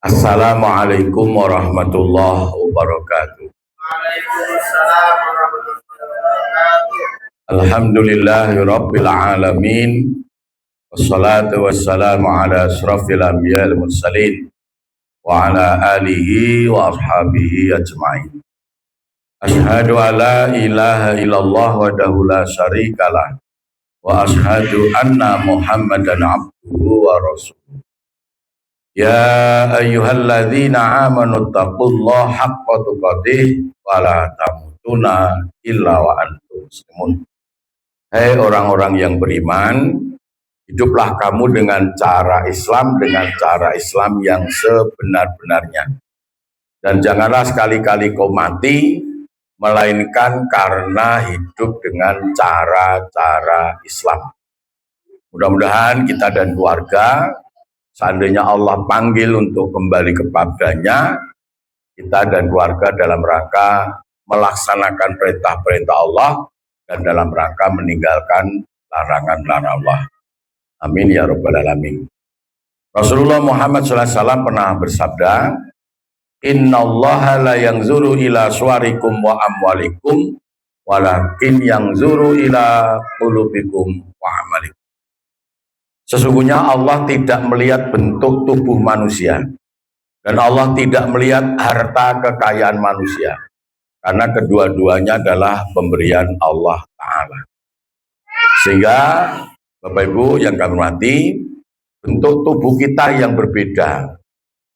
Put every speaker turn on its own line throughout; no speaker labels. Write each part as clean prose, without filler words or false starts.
Assalamualaikum warahmatullahi wabarakatuh.
Waalaikumsalam warahmatullahi wabarakatuh.
Alhamdulillahirabbil alamin. Wassalatu wassalamu ala asrafil anbiya'il mursalin wa ala alihi wa ashabihi ajmain. Asyhadu an la ilaha illallah wahdahu la syarikalah wa asyhadu anna Muhammadan abduhu wa rasuluh. Ya ayyuhalladzina amanu taqullaha haqqa tuqatih wa la tamutunna illa wa antum muslimun. Hai orang-orang yang beriman, hiduplah kamu dengan cara Islam yang sebenar-benarnya. Dan janganlah sekali-kali kau mati melainkan karena hidup dengan cara-cara Islam. Mudah-mudahan kita dan keluarga, seandainya Allah panggil untuk kembali kepadanya, kita dan keluarga dalam rangka melaksanakan perintah-perintah Allah dan dalam rangka meninggalkan larangan-larangan Allah. Amin ya rabbal alamin. Rasulullah Muhammad SAW pernah bersabda, Innallaha la yanzuru ila suwarikum wa amwalikum walakin yanzuru ila qulubikum wa amalikum. Sesungguhnya Allah tidak melihat bentuk tubuh manusia dan Allah tidak melihat harta kekayaan manusia, karena kedua-duanya adalah pemberian Allah Ta'ala. Sehingga Bapak Ibu yang kami hormati, bentuk tubuh kita yang berbeda,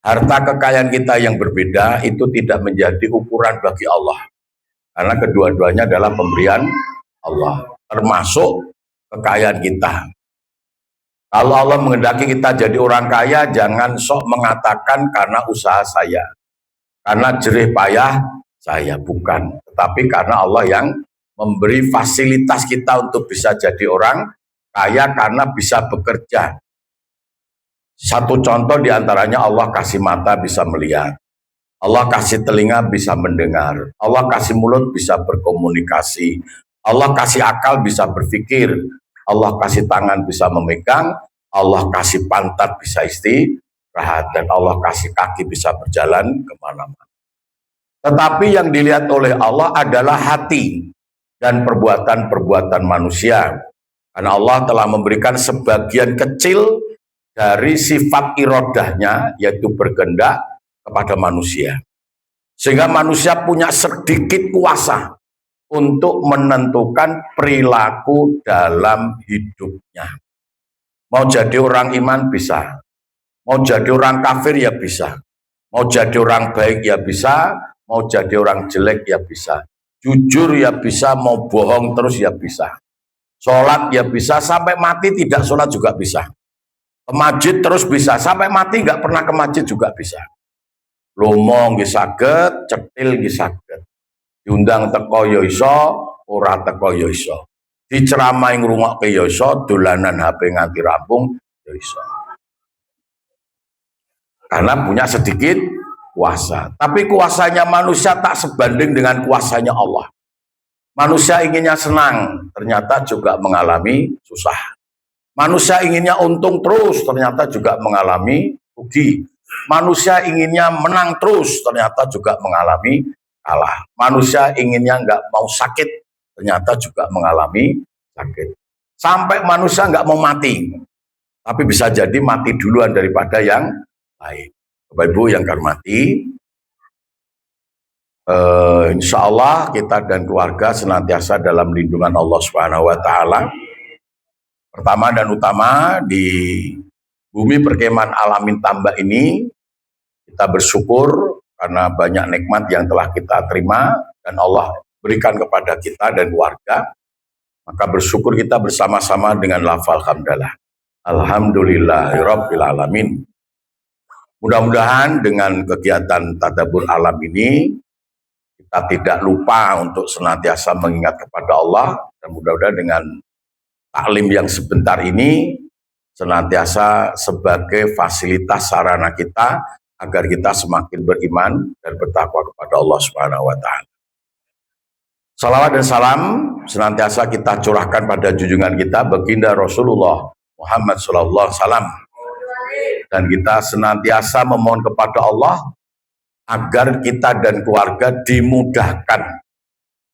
harta kekayaan kita yang berbeda itu tidak menjadi ukuran bagi Allah, karena kedua-duanya adalah pemberian Allah, termasuk kekayaan kita. Kalau Allah menghendaki kita jadi orang kaya, jangan sok mengatakan karena usaha saya, karena jerih payah saya, bukan. Tetapi karena Allah yang memberi fasilitas kita untuk bisa jadi orang kaya karena bisa bekerja. Satu contoh diantaranya Allah kasih mata bisa melihat, Allah kasih telinga bisa mendengar, Allah kasih mulut bisa berkomunikasi, Allah kasih akal bisa berpikir, Allah kasih tangan bisa memegang, Allah kasih pantat bisa istirahat, dan Allah kasih kaki bisa berjalan kemana-mana. Tetapi yang dilihat oleh Allah adalah hati dan perbuatan-perbuatan manusia. Karena Allah telah memberikan sebagian kecil dari sifat irodahnya, yaitu berkehendak, kepada manusia. Sehingga manusia punya sedikit kuasa untuk menentukan perilaku dalam hidupnya. Mau jadi orang iman bisa, mau jadi orang kafir ya bisa, mau jadi orang baik ya bisa, mau jadi orang jelek ya bisa, jujur ya bisa, mau bohong terus ya bisa, sholat ya bisa, sampai mati tidak sholat juga bisa, ke masjid terus bisa, sampai mati nggak pernah ke masjid juga bisa, lomo nggih saged, cetil nggih saged, diundang teko ya iso, ora teko ya iso, diceramai ngrungokke ya iso, dolanan HP nganti rampung ya iso. Karena punya sedikit kuasa. Tapi kuasanya manusia tak sebanding dengan kuasanya Allah. Manusia inginnya senang, ternyata juga mengalami susah. Manusia inginnya untung terus, ternyata juga mengalami rugi. Manusia inginnya menang terus, ternyata juga mengalami kalah. Manusia inginnya nggak mau sakit, ternyata juga mengalami sakit. Sampai manusia nggak mau mati, tapi bisa jadi mati duluan daripada yang lain. Bapak Ibu yang kami hormati, insya Allah kita dan keluarga senantiasa dalam lindungan Allah Subhanahu wa Ta'ala. Pertama dan utama, di bumi perkemahan Alamin Tambak ini kita bersyukur karena banyak nikmat yang telah kita terima dan Allah berikan kepada kita dan keluarga. Maka bersyukur kita bersama-sama dengan lafal hamdalah. Alhamdulillahirabbil alamin. Mudah-mudahan dengan kegiatan tadabbur alam ini kita tidak lupa untuk senantiasa mengingat kepada Allah, dan mudah-mudahan dengan taklim yang sebentar ini senantiasa sebagai fasilitas sarana kita agar kita semakin beriman dan bertakwa kepada Allah Subhanahu wa Ta'ala. Salawat dan salam senantiasa kita curahkan pada junjungan kita baginda Rasulullah Muhammad sallallahu alaihi wasallam. dan kita senantiasa memohon kepada Allah agar kita dan keluarga dimudahkan,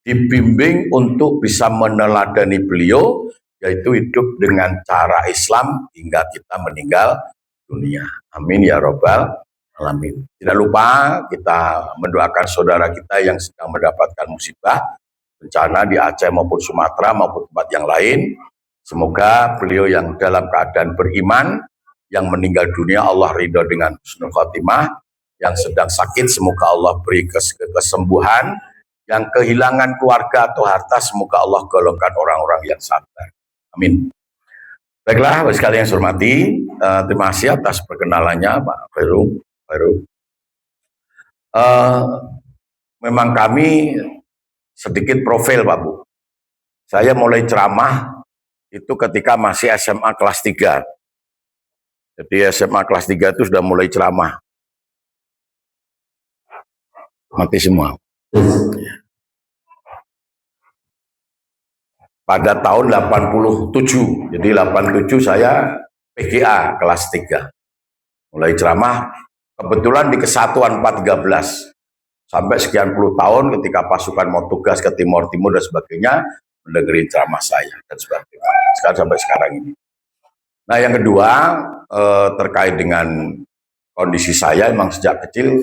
dibimbing untuk bisa meneladani beliau, yaitu hidup dengan cara Islam hingga kita meninggal dunia. Amin ya robbal alamin. Tidak lupa kita mendoakan saudara kita yang sedang mendapatkan musibah, bencana di Aceh maupun Sumatera maupun tempat yang lain. Semoga beliau yang dalam keadaan beriman, yang meninggal dunia Allah ridho dengan husnul khotimah, yang sedang sakit semoga Allah beri kesembuhan, yang kehilangan keluarga atau harta semoga Allah golongkan orang-orang yang sabar. Amin. Baiklah, Bapak sekalian yang saya hormati, terima kasih atas perkenalannya Pak Khairul. Memang kami sedikit profil Pak Bu. Saya mulai ceramah itu ketika masih SMA kelas 3. Jadi SMA kelas 3 itu sudah mulai ceramah. Mati semua. Pada tahun 87. Jadi 87 saya PGA kelas 3. Mulai ceramah kebetulan di Kesatuan 413. Sampai sekian puluh tahun ketika pasukan mau tugas ke Timur dan sebagainya, mendengarin ceramah saya dan sebagainya. Sekarang sampai sekarang ini. Nah yang kedua terkait dengan kondisi saya, emang sejak kecil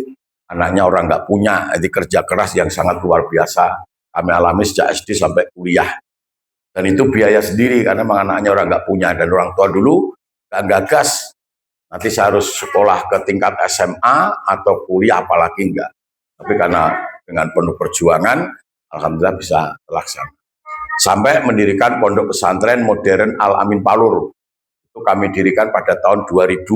anaknya orang nggak punya, jadi kerja keras yang sangat luar biasa kami alami sejak SD sampai kuliah, dan itu biaya sendiri karena memang anaknya orang nggak punya, dan orang tua dulu nggak gagas nanti saya harus sekolah ke tingkat SMA atau kuliah apalagi enggak, tapi karena dengan penuh perjuangan alhamdulillah bisa terlaksana sampai mendirikan pondok pesantren modern Al Amin Palur. Itu kami dirikan pada tahun 2000.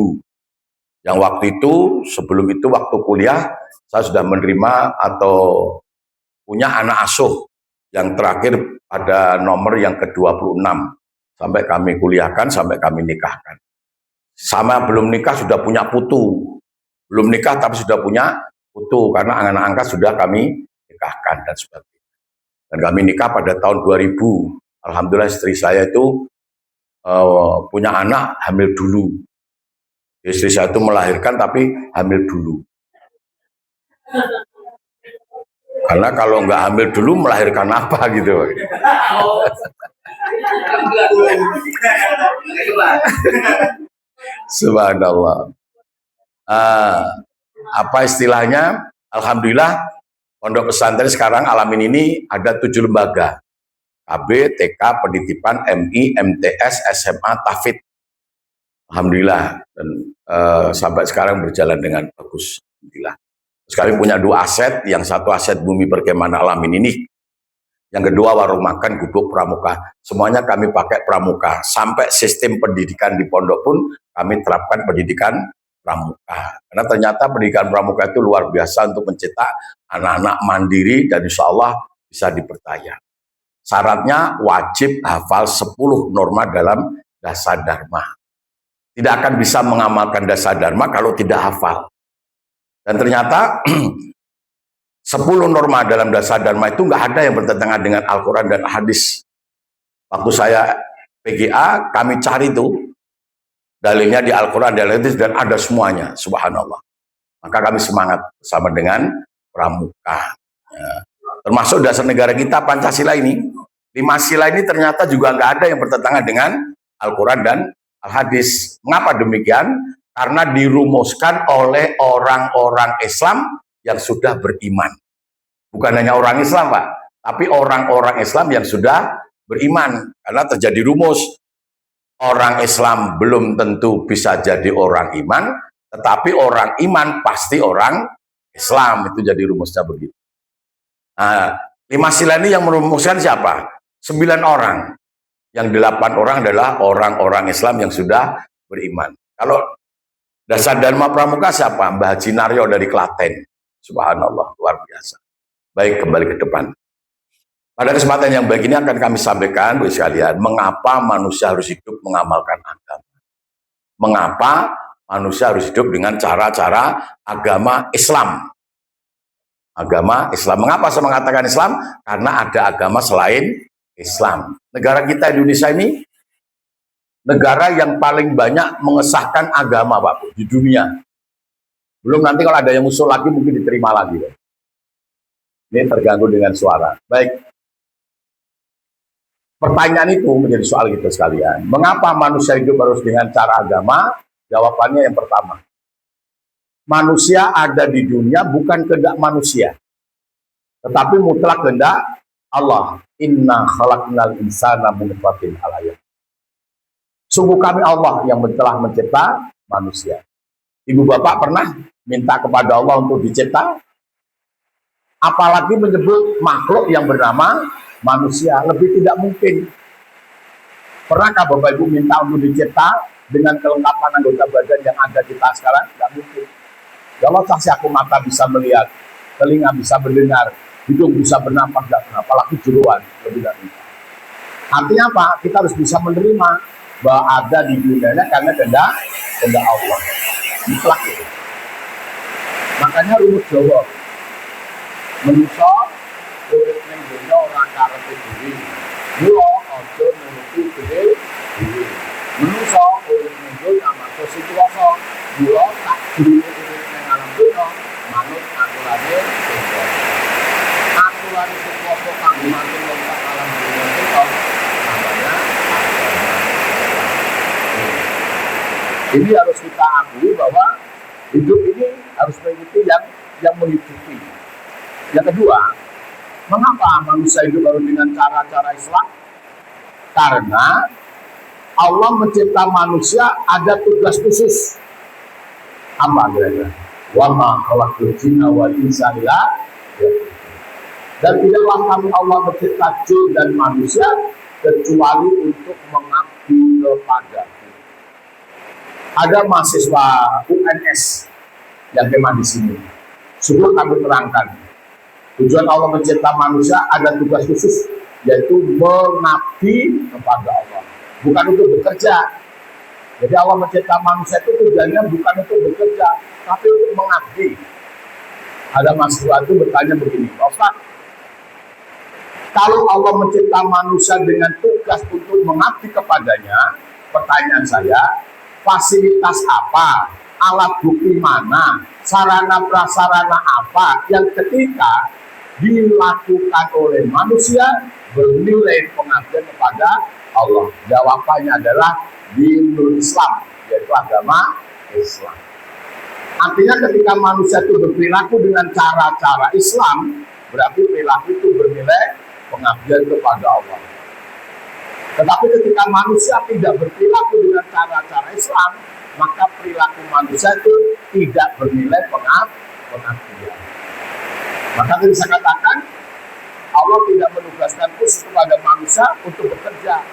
Yang waktu itu, sebelum itu waktu kuliah, saya sudah menerima atau punya anak asuh yang terakhir pada nomor yang ke-26. Sampai kami kuliahkan, sampai kami nikahkan. Sama belum nikah sudah punya putu. Belum nikah tapi sudah punya putu, karena anak-anak angkat sudah kami nikahkan dan sebagainya. Dan kami nikah pada tahun 2000. Alhamdulillah istri saya itu punya anak hamil dulu. Istri saya itu melahirkan tapi hamil dulu. Karena kalau nggak hamil dulu melahirkan apa gitu. Subhanallah. Apa istilahnya? Alhamdulillah pondok pesantren sekarang Alamin ini ada 7 lembaga. KB, TK, Penitipan, MI, MTS, SMA, Tafid. Alhamdulillah, dan sampai sekarang berjalan dengan bagus. Alhamdulillah. Sekali punya 2 aset, yang satu aset Bumi Perkemahan Alamin ini, yang kedua warung makan Gubuk Pramuka. Semuanya kami pakai pramuka. Sampai sistem pendidikan di pondok pun kami terapkan pendidikan pramuka. Karena ternyata pendidikan pramuka itu luar biasa untuk mencetak anak-anak mandiri dan insya Allah bisa dipercaya. Syaratnya wajib hafal 10 norma dalam dasar dharma. Tidak akan bisa mengamalkan dasar dharma kalau tidak hafal. Dan ternyata 10 norma dalam dasar dharma itu nggak ada yang bertentangan dengan Al-Quran dan hadis. Waktu saya PGA, kami cari tuh dalilnya di Al-Quran dan hadis, dan ada semuanya, subhanallah. Maka kami semangat bersama dengan pramuka. Ya. Termasuk dasar negara kita Pancasila ini, 5 sila ini ternyata juga nggak ada yang bertentangan dengan Al-Quran dan Al-Hadis. Mengapa demikian? Karena dirumuskan oleh orang-orang Islam yang sudah beriman. Bukan hanya orang Islam Pak, tapi orang-orang Islam yang sudah beriman. Karena terjadi rumus, orang Islam belum tentu bisa jadi orang iman, tetapi orang iman pasti orang Islam. Itu jadi rumusnya begitu. Nah, 5 sila ini yang merumuskan siapa? 9 orang. Yang 8 orang adalah orang-orang Islam yang sudah beriman. Kalau dasar Dharma Pramuka siapa? Mbah Haji Naryo dari Klaten. Subhanallah, luar biasa. Baik, kembali ke depan. Pada kesempatan yang baik ini akan kami sampaikan, Bu sekalian, mengapa manusia harus hidup mengamalkan agama. Mengapa manusia harus hidup dengan cara-cara agama Islam. Agama Islam. Mengapa saya mengatakan Islam? Karena ada agama selain Islam. Negara kita Indonesia ini negara yang paling banyak mengesahkan agama, Pak, di dunia. Belum nanti kalau ada yang usul lagi mungkin diterima lagi. Pak. Ini terganggu dengan suara. Baik. Pertanyaan itu menjadi soal kita sekalian. Mengapa manusia hidup harus dengan cara agama? Jawabannya yang pertama. Manusia ada di dunia bukan kehendak manusia. Tetapi mutlak kehendak Allah. Inna khalaqnal insana min nutfatin amsyajin. Sungguh kami Allah yang telah mencipta manusia. Ibu bapak pernah minta kepada Allah untuk dicipta? Apalagi menyebut makhluk yang bernama manusia, lebih tidak mungkin. Pernahkah bapak ibu minta untuk dicipta dengan kelengkapan anggota badan yang ada kita sekarang? Tidak mungkin. Kalau saksi aku mata bisa melihat, telinga bisa mendengar, hidung bisa bernapas, apalagi jeroan, lebih tidak bisa. Artinya apa? Kita harus bisa menerima bahwa ada di dunianya karena kehendak Allah. Mutlak itu. Makanya rumus Jawa, manusia urip ning dunya ora karepe dhewe. Mula aja nuruti dhewe. Manusia urip ning dunya amarga situasi. Mula tak durung urip ning alam dunya manut aturane Allah. Aturan situasi kang manut ning alam dunya itu namanya agama. Ini harus kita akui bahwa hidup ini harus mengikuti yang menghidupi. Yang kedua, mengapa manusia hidup harus dengan cara-cara Islam? Karena Allah mencipta manusia ada tugas khusus. Apa kira-kira? Wa ma khalaqtul jinna wal insa illa liya'budun. Dan tidaklah kami Allah mencipta jin dan manusia kecuali untuk mengabdi kepada-Nya. Ada mahasiswa UNS yang kemah di sini. Sebelum kami terangkan, tujuan Allah mencipta manusia ada tugas khusus, yaitu mengabdi kepada Allah, bukan untuk bekerja. Jadi Allah mencipta manusia itu tujuannya bukan untuk bekerja, tapi untuk mengabdi. Ada mahasiswa itu bertanya begini, Ustaz, kalau Allah mencipta manusia dengan tugas untuk mengabdi kepadanya, pertanyaan saya, fasilitas apa, alat bukti mana, sarana prasarana apa yang ketika dilakukan oleh manusia bernilai pengabdian kepada Allah? Jawabannya adalah dinul Islam, yaitu agama Islam. Artinya ketika manusia itu berperilaku dengan cara-cara Islam, berarti perilaku itu bernilai pengabdian kepada Allah. Tetapi ketika manusia tidak berperilaku dengan cara-cara Islam, maka perilaku manusia itu tidak bernilai pengabdian. Maka bisa katakan Allah tidak menugaskan khusus kepada manusia untuk bekerja.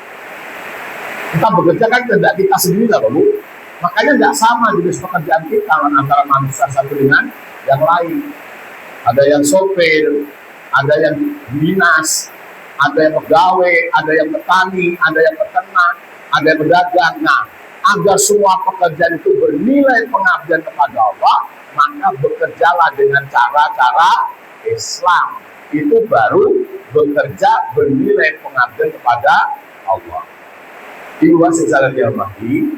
Kita bekerja kan kehendak kita sendiri lah, Bu. Makanya tidak sama jenis pekerjaan kita antara manusia satu dengan yang lain. Ada yang sopir, ada yang dinas, ada yang pegawai, ada yang petani, ada yang peternak, ada yang pedagang. Nah, agar semua pekerjaan itu bernilai pengabdian kepada Allah, maka bekerjalah dengan cara-cara Islam. Itu baru bekerja bernilai pengabdian kepada Allah. Dua secara dihormati,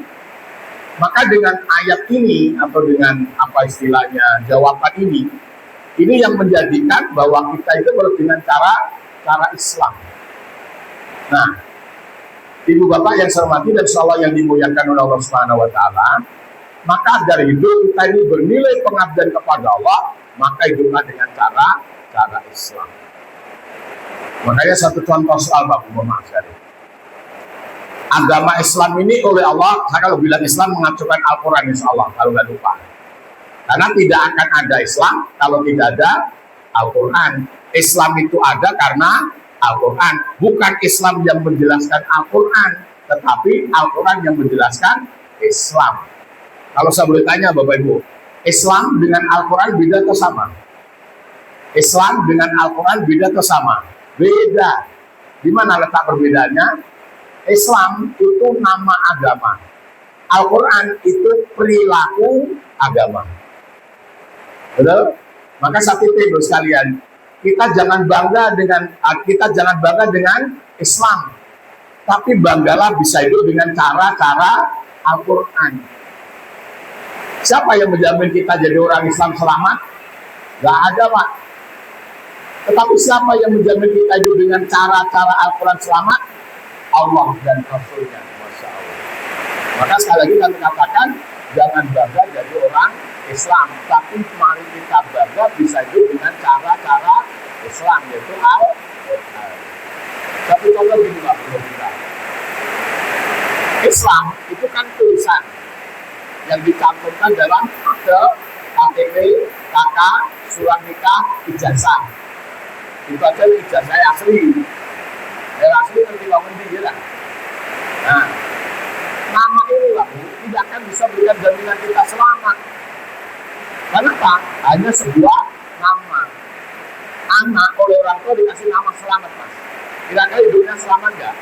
maka dengan ayat ini atau dengan apa istilahnya jawaban ini yang menjadikan bahwa kita itu harus dengan cara Islam. Nah, ibu bapak yang saya hormati dan insyaallah yang dimuliakan oleh Allah Subhanahu wa taala, maka dari hidup kita ini bernilai pengabdian kepada Allah, maka hiduplah dengan cara Islam. Makanya satu contoh soal bapak maaf sekali. Agama Islam ini oleh Allah, saya kalau bilang Islam mengacukan Al-Quran insyaallah kalau nggak lupa. Karena tidak akan ada Islam kalau tidak ada Al-Quran. Islam itu ada karena Al-Quran. Bukan Islam yang menjelaskan Al-Quran, tetapi Al-Quran yang menjelaskan Islam. Kalau saya boleh tanya Bapak Ibu, Islam dengan Al-Quran beda atau sama? Islam dengan Al-Quran beda atau sama? Beda. Di mana letak perbedaannya? Islam itu nama agama. Al-Quran itu perilaku agama. Betul? Maka satu ibu sekalian, kita jangan bangga dengan Islam.
Tapi banggalah bisa hidup dengan cara-cara Al-Quran. Siapa yang menjamin kita jadi orang Islam selamat? Gak ada, Pak. Tetapi siapa yang menjamin kita hidup dengan cara-cara Al-Quran selamat? Allah dan Rasulnya. Masya Allah. Maka sekali lagi kami katakan, jangan bangga jadi orang Islam, tapi mari kita bangga bisa hidup dengan cara-cara Islam, yaitu Al-Quran. Tapi contoh gini Pak, Islam itu kan tulisan yang dicantumkan dalam akte, KTP, KK, surat nikah, ijazah. Itu aja ijazah yang asli. Yang asli nanti bangun di ya. Nah, nama ini lah tidak akan bisa berikan jaminan kita selamat. Kenapa? Hanya sebuah nama. Anak oleh orang tua dikasih nama selamat, Mas. Kira-kira hidupnya selamat nggak?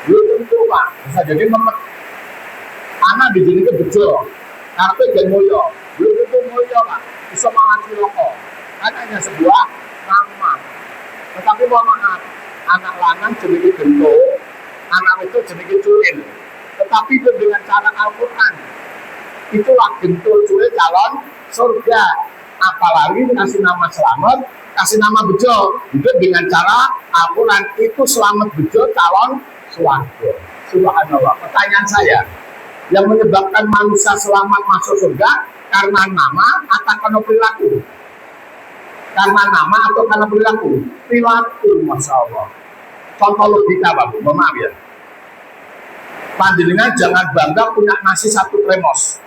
Belum tentu, Pak. Bisa jadi memet. Anak dijadikan bejo, karpe dan moyo. Belum tentu moyo, Pak. Bisa mengaji rokok. Kan hanya sebuah nama. Tetapi mohon maaf, anak lanang jenenge gento, anak itu jenenge cuil. Tetapi itu dengan cara Al-Quran. Itulah gento cuil calon surga. Apalagi kasih nama selamat, kasih nama bejo. Itu dengan cara Al-Quran. Itu selamat bejo calon surga. Subhanallah. Pertanyaan saya, yang menyebabkan manusia selamat masuk surga karena nama atau karena perilaku? Karena nama atau karena perilaku? Perilaku, Masya Allah. Contoh logika, Bapak, maaf ya. Panjenengan jangan bangga punya nasi 1 tremos.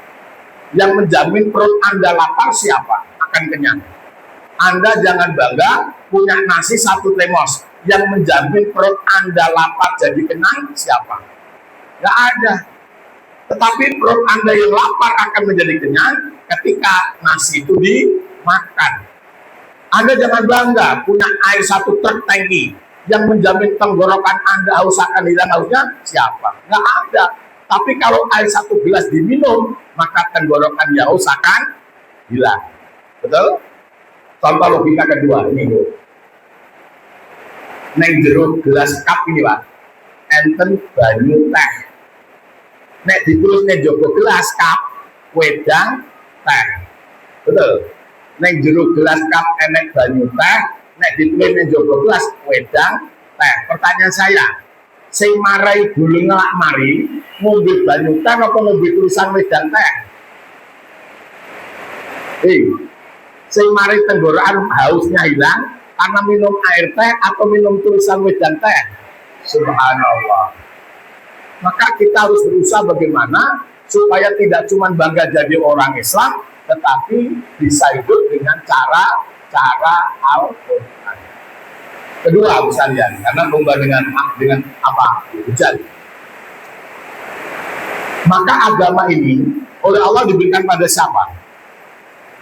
Yang menjamin perut Anda lapar siapa? Akan kenyang. Anda jangan bangga punya nasi 1 tremos. Yang menjamin perut Anda lapar jadi kenyang siapa? Gak ada. Tetapi perut Anda yang lapar akan menjadi kenyang ketika nasi itu dimakan. Anda jangan bangga punya air 1 truk tangki. Yang menjamin tenggorokan Anda haus akan hilang hausnya siapa? Nggak ada. Tapi kalau air 1 gelas diminum, maka tenggorokan haus akan hilang. Betul? Contoh logika kedua ini. Neng jeruk gelas cup ini, Pak. Enten banyu teh. Nek ditulis neng jogo gelas cup, wedang teh. Betul? Neng jeruk gelas cup enek banyu teh. Nek ditulis neng jogo gelas wedang teh. Pertanyaan saya, sing marai gulung ngelak mari ngombe banyu teh apa ngombe tulisan wedang teh? Sing marai tenggorokan hausnya hilang karena minum air teh atau minum tulisan wedang teh? Subhanallah. Maka kita harus berusaha bagaimana supaya tidak cuma bangga jadi orang Islam, tetapi bisa hidup dengan cara Al-Quran. Kedua, sekalian, karena lomba dengan apa? Hujan. Maka agama ini oleh Allah diberikan pada siapa?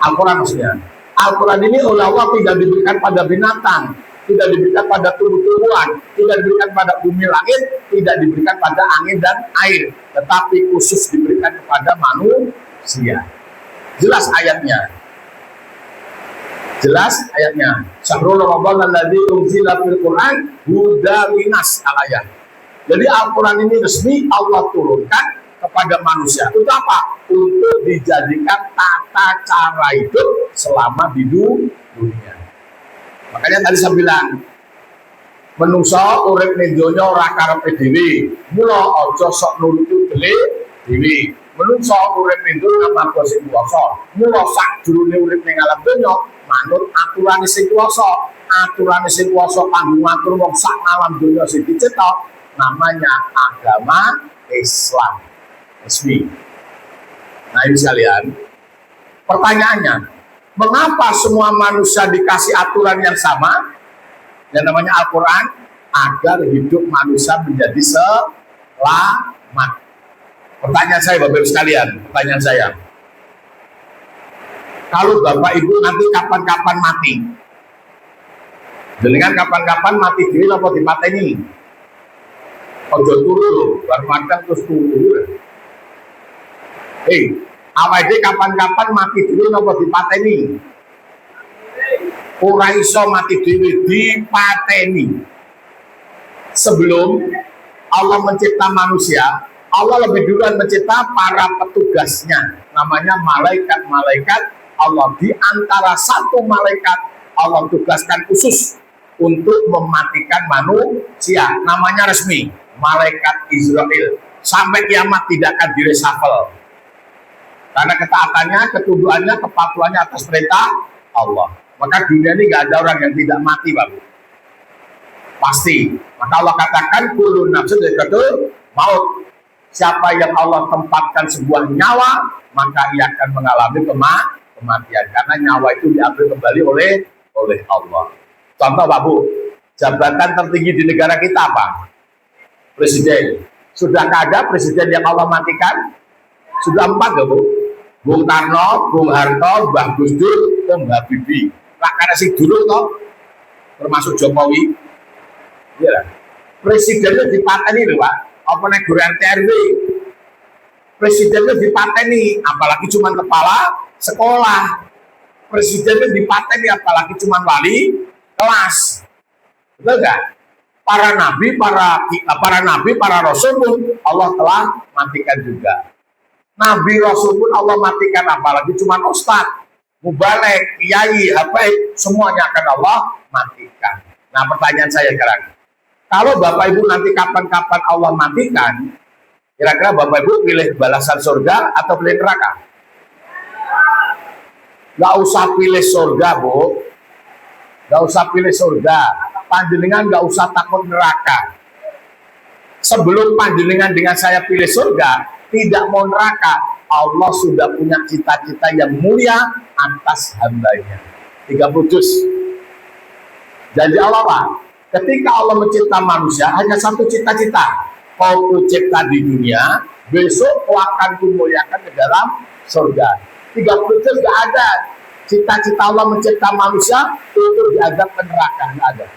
Al-Quran maksudnya. Al-Quran ini oleh Allah tidak diberikan pada binatang, tidak diberikan pada tumbuh-tumbuhan, tidak diberikan pada bumi langit, tidak diberikan pada angin dan air, tetapi khusus diberikan kepada manusia. Jelas ayatnya. Jelas ayatnya. Syahrul Ramadan alladzi unzila fil Qur'an hudan linnas al-ayat. Jadi Al-Quran ini resmi Allah turunkan kepada manusia. Untuk apa? Untuk dijadikan tata cara hidup selama di dunia. Makanya tadi saya bilang, menungso urip ning donya ora karepe dhewe. Mula aja sok nuruti dhewe. Menungso urip ning donya amarga sing kuwasa. Mula sakjroning urip ning alam donya manut aturane sing kuwasa. Aturane sing kuwasa kanggo ngatur wong sak alam donya sing dicetok namanya agama Islam. Resmi. Nah ini sekalian, pertanyaannya, mengapa semua manusia dikasih aturan yang sama, yang namanya Al-Quran, agar hidup manusia menjadi selamat? Pertanyaan saya, Bapak Ibu sekalian, pertanyaan saya, kalau Bapak Ibu nanti kapan-kapan mati, dengan kapan-kapan mati diri apa dipateni? Ojo turu, baru makan terus turu. Awake dhewe kapan-kapan mati dhewe napa dipateni? Ora iso mati dhewe, dipateni. Sebelum Allah mencipta manusia, Allah lebih duluan mencipta para petugasnya, namanya malaikat-malaikat Allah. Di antara satu malaikat Allah tugaskan khusus untuk mematikan manusia, namanya resmi malaikat Israel. Sampai kiamat tidak akan direshuffle, karena ketaatannya, ketundukannya, kepatuhannya atas perintah Allah. Maka dunia ini gak ada orang yang tidak mati, Bapak. Pasti. Maka Allah katakan kullu nafsin dha'iqatul maut. Siapa yang Allah tempatkan sebuah nyawa, maka ia akan mengalami kematian, karena nyawa itu diambil kembali oleh Allah. Contoh, Pak Bu, jabatan tertinggi di negara kita apa? Presiden. Sudahkah ada presiden yang Allah matikan? Sudah 4 ya, Bu. Bung Karno, Bung Harto, Mbah Gus Dur, Mbah Habibie. Lah karena sing dulu toh, termasuk Jokowi. Iya lah. Presidennya dipateni lho, Pak. Apa nek guru RT RW? Presidennya dipateni, apalagi cuma kepala sekolah. Presidennya dipateni, apalagi cuma wali kelas. Betul enggak? Para nabi, para rasul pun Allah telah matikan juga. Nabi Rasul pun Allah matikan, apalagi cuma ustadz, mubalek, kiai, habaib, semuanya akan Allah matikan. Nah, pertanyaan saya sekarang, kalau Bapak Ibu nanti kapan-kapan Allah matikan, kira-kira Bapak Ibu pilih balasan surga atau pilih neraka? Gak usah pilih surga, Bu. Gak usah pilih surga. Panjenengan gak usah takut neraka. Sebelum panjenengan dengan saya pilih surga, tidak mau neraka, Allah sudah punya cita-cita yang mulia atas hambanya. 30 juz. Janji Allah, Pak, ketika Allah mencipta manusia, hanya satu cita-cita. Kau kucipta di dunia, besok kau akan kumuliakan ke dalam surga. 30 juz gak ada. Cita-cita Allah mencipta manusia itu diadab ke neraka, gak ada.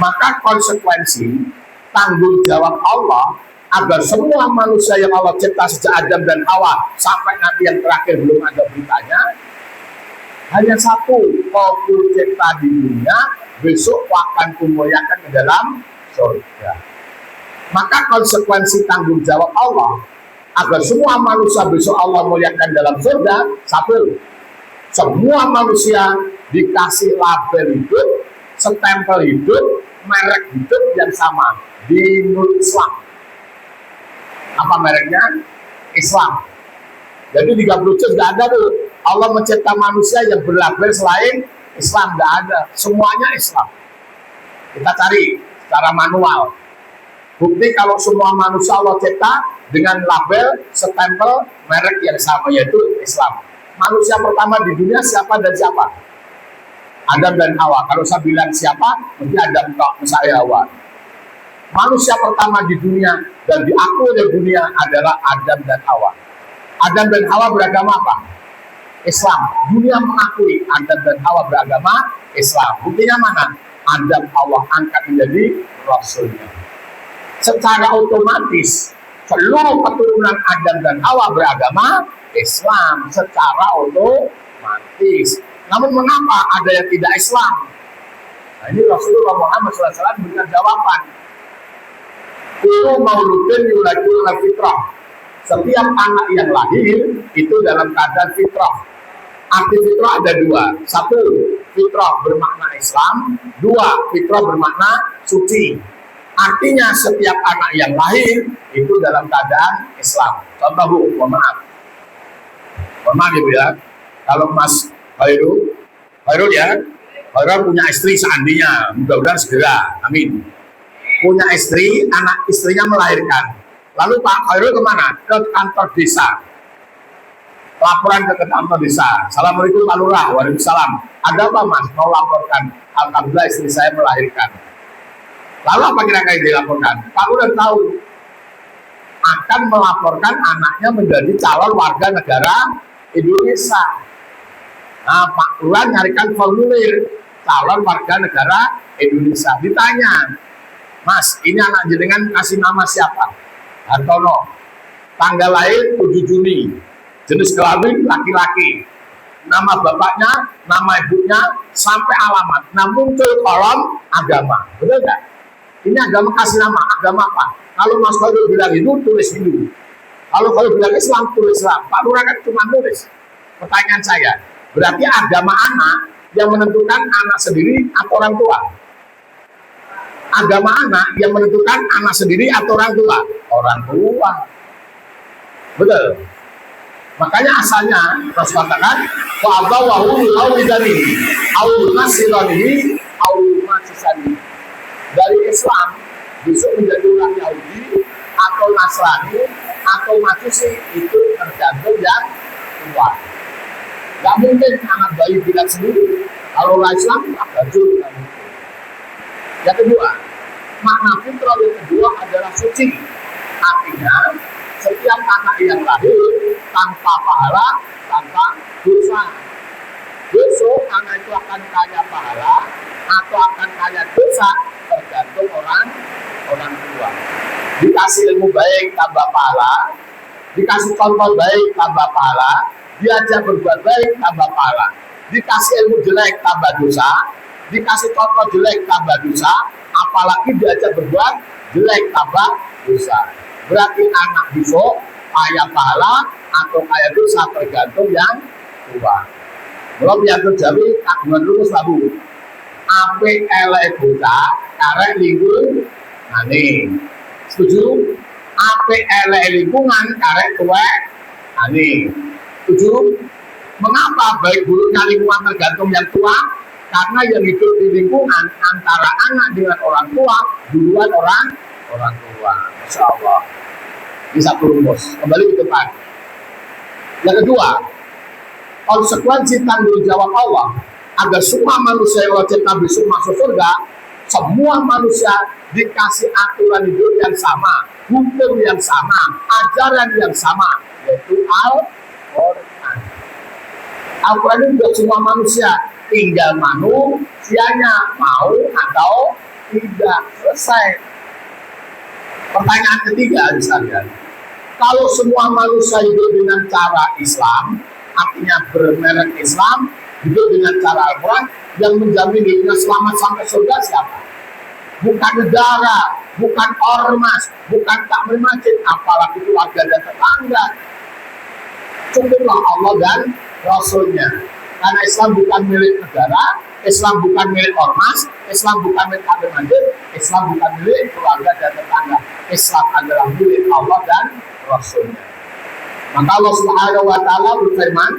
Maka konsekuensi tanggung jawab Allah agar semua manusia yang Allah cipta sejak Adam dan Hawa sampai nanti yang terakhir belum ada beritanya, hanya satu, kau cipta di dunia, besok akan kumuliakan ke dalam surga. Maka konsekuensi tanggung jawab Allah agar semua manusia besok Allah muliakan dalam surga, satu, semua manusia dikasih label hidup, stempel hidup, merek hidup yang sama, dinul Islam. Apa mereknya? Islam. Jadi 30 juz gak ada tuh. Allah mencipta manusia yang berlabel selain Islam, gak ada. Semuanya Islam. Kita cari secara manual. Bukti kalau semua manusia Allah cipta dengan label, stempel, merek yang sama, yaitu Islam. Manusia pertama di dunia siapa dan siapa? Adam dan Hawa. Kalau saya bilang siapa, mesti Adam kok, saya Hawa. Manusia pertama di dunia dan diakui oleh dunia adalah Adam dan Hawa. Adam dan Hawa beragama apa? Islam. Dunia mengakui Adam dan Hawa beragama Islam. Buktinya mana? Adam Allah angkat menjadi Rasulnya. Secara otomatis seluruh keturunan Adam dan Hawa beragama Islam secara otomatis. Namun mengapa ada yang tidak Islam? Nah, ini Rasulullah Muhammad SAW memberikan jawaban. Kullu mauludin yuladu ala fitrah. Setiap anak yang lahir itu dalam keadaan fitrah. Arti fitrah ada dua. Satu, fitrah bermakna Islam. Dua, fitrah bermakna suci. Artinya setiap anak yang lahir itu dalam keadaan Islam. Contoh, Bu, mohon maaf. Mohon maaf Ibu ya. Kalau Mas Khairul ya, Khairul punya istri seandainya, mudah-mudahan segera, amin. Punya istri, anak istrinya melahirkan. Lalu Pak Khairul kemana? Ke kantor desa. Laporan ke kantor desa. Assalamualaikum Pak Lurah. Waalaikumsalam. Ada apa Mas? Mau laporkan. Alhamdulillah istri saya melahirkan. Lalu apa kira-kira dilaporkan? Pak Lurah tahu akan melaporkan anaknya menjadi calon warga negara Indonesia. Nah, Pak Lurah nyarikan formulir calon warga negara Indonesia. Ditanya, Mas, ini anak jenengan kasih nama siapa? Hartono. Tanggal lahir 7 Juni. Jenis kelamin laki-laki. Nama bapaknya, nama ibunya, sampai alamat. Nah, muncul kolom agama. Betul nggak? Ini agama kasih nama, agama apa? Kalau Mas Khalil bilang itu, tulis Hindu. Kalau bilang Islam, tulis Islam. Pak Lurah kan cuma tulis. Pertanyaan saya, berarti agama anak yang menentukan anak sendiri atau orang tua? Agama anak yang menentukan anak sendiri atau orang tua? Orang tua. Betul. Makanya asalnya Rasul katakan wa abawahu awidanihi awunasiranihi awumasisanihi. Dari Islam besok menjadi orang Yahudi atau Nasrani atau Majusi itu tergantung yang tua. Gak mungkin anak bayi bilang sendiri. Kalau orang Islam tak baju. Yang kedua, makna fitrah yang kedua adalah suci. Artinya setiap anak yang lahir tanpa pahala, tanpa dosa. Besok anak itu akan kaya pahala atau akan kaya dosa tergantung orang tua. Dikasih ilmu baik tambah pahala, dikasih contoh baik tambah pahala, diajak berbuat baik tambah pahala, dikasih ilmu jelek tambah dosa, dikasih contoh jelek tambah dosa, apalagi diajak berbuat jelek tambah dosa. Berarti anak besok kaya pahala atau kaya dosa tergantung yang tua. Belum yang terjadi kagungan lulus labu. Ape elek bocah karek lingkung ane. Setuju? Ape elek lingkungan karek tuwek ane. Setuju? Mengapa baik buruknya lingkungan tergantung yang tua? Karena yang hidup di lingkungan antara anak dengan orang tua duluan orang tua. Masya Allah. Bisa rumus. Kembali ke depan. Yang kedua, konsekuensi tanggung jawab Allah agar semua manusia yang wajib Nabi masuk surga, semua manusia dikasih aturan hidup yang sama, hukum yang sama, ajaran yang sama, yaitu Al-Quran. Al-Quran itu untuk semua manusia, tinggal manusianya mau atau tidak. Selesai. Pertanyaan ketiga sekalian, kalau semua manusia hidup dengan cara Islam, artinya bermerek Islam, hidup dengan cara Al-Quran, yang menjamin hidupnya selamat sampai surga siapa? Bukan negara, bukan ormas, bukan takmir masjid, apalagi keluarga dan tetangga. Cukuplah Allah dan Rasulnya. Karena Islam bukan milik negara, Islam bukan milik ormas, Islam bukan milik takmir masjid, Islam bukan milik keluarga dan tetangga. Islam adalah milik Allah dan Rasulnya. Maka Allah Subhanahu wa taala berfirman,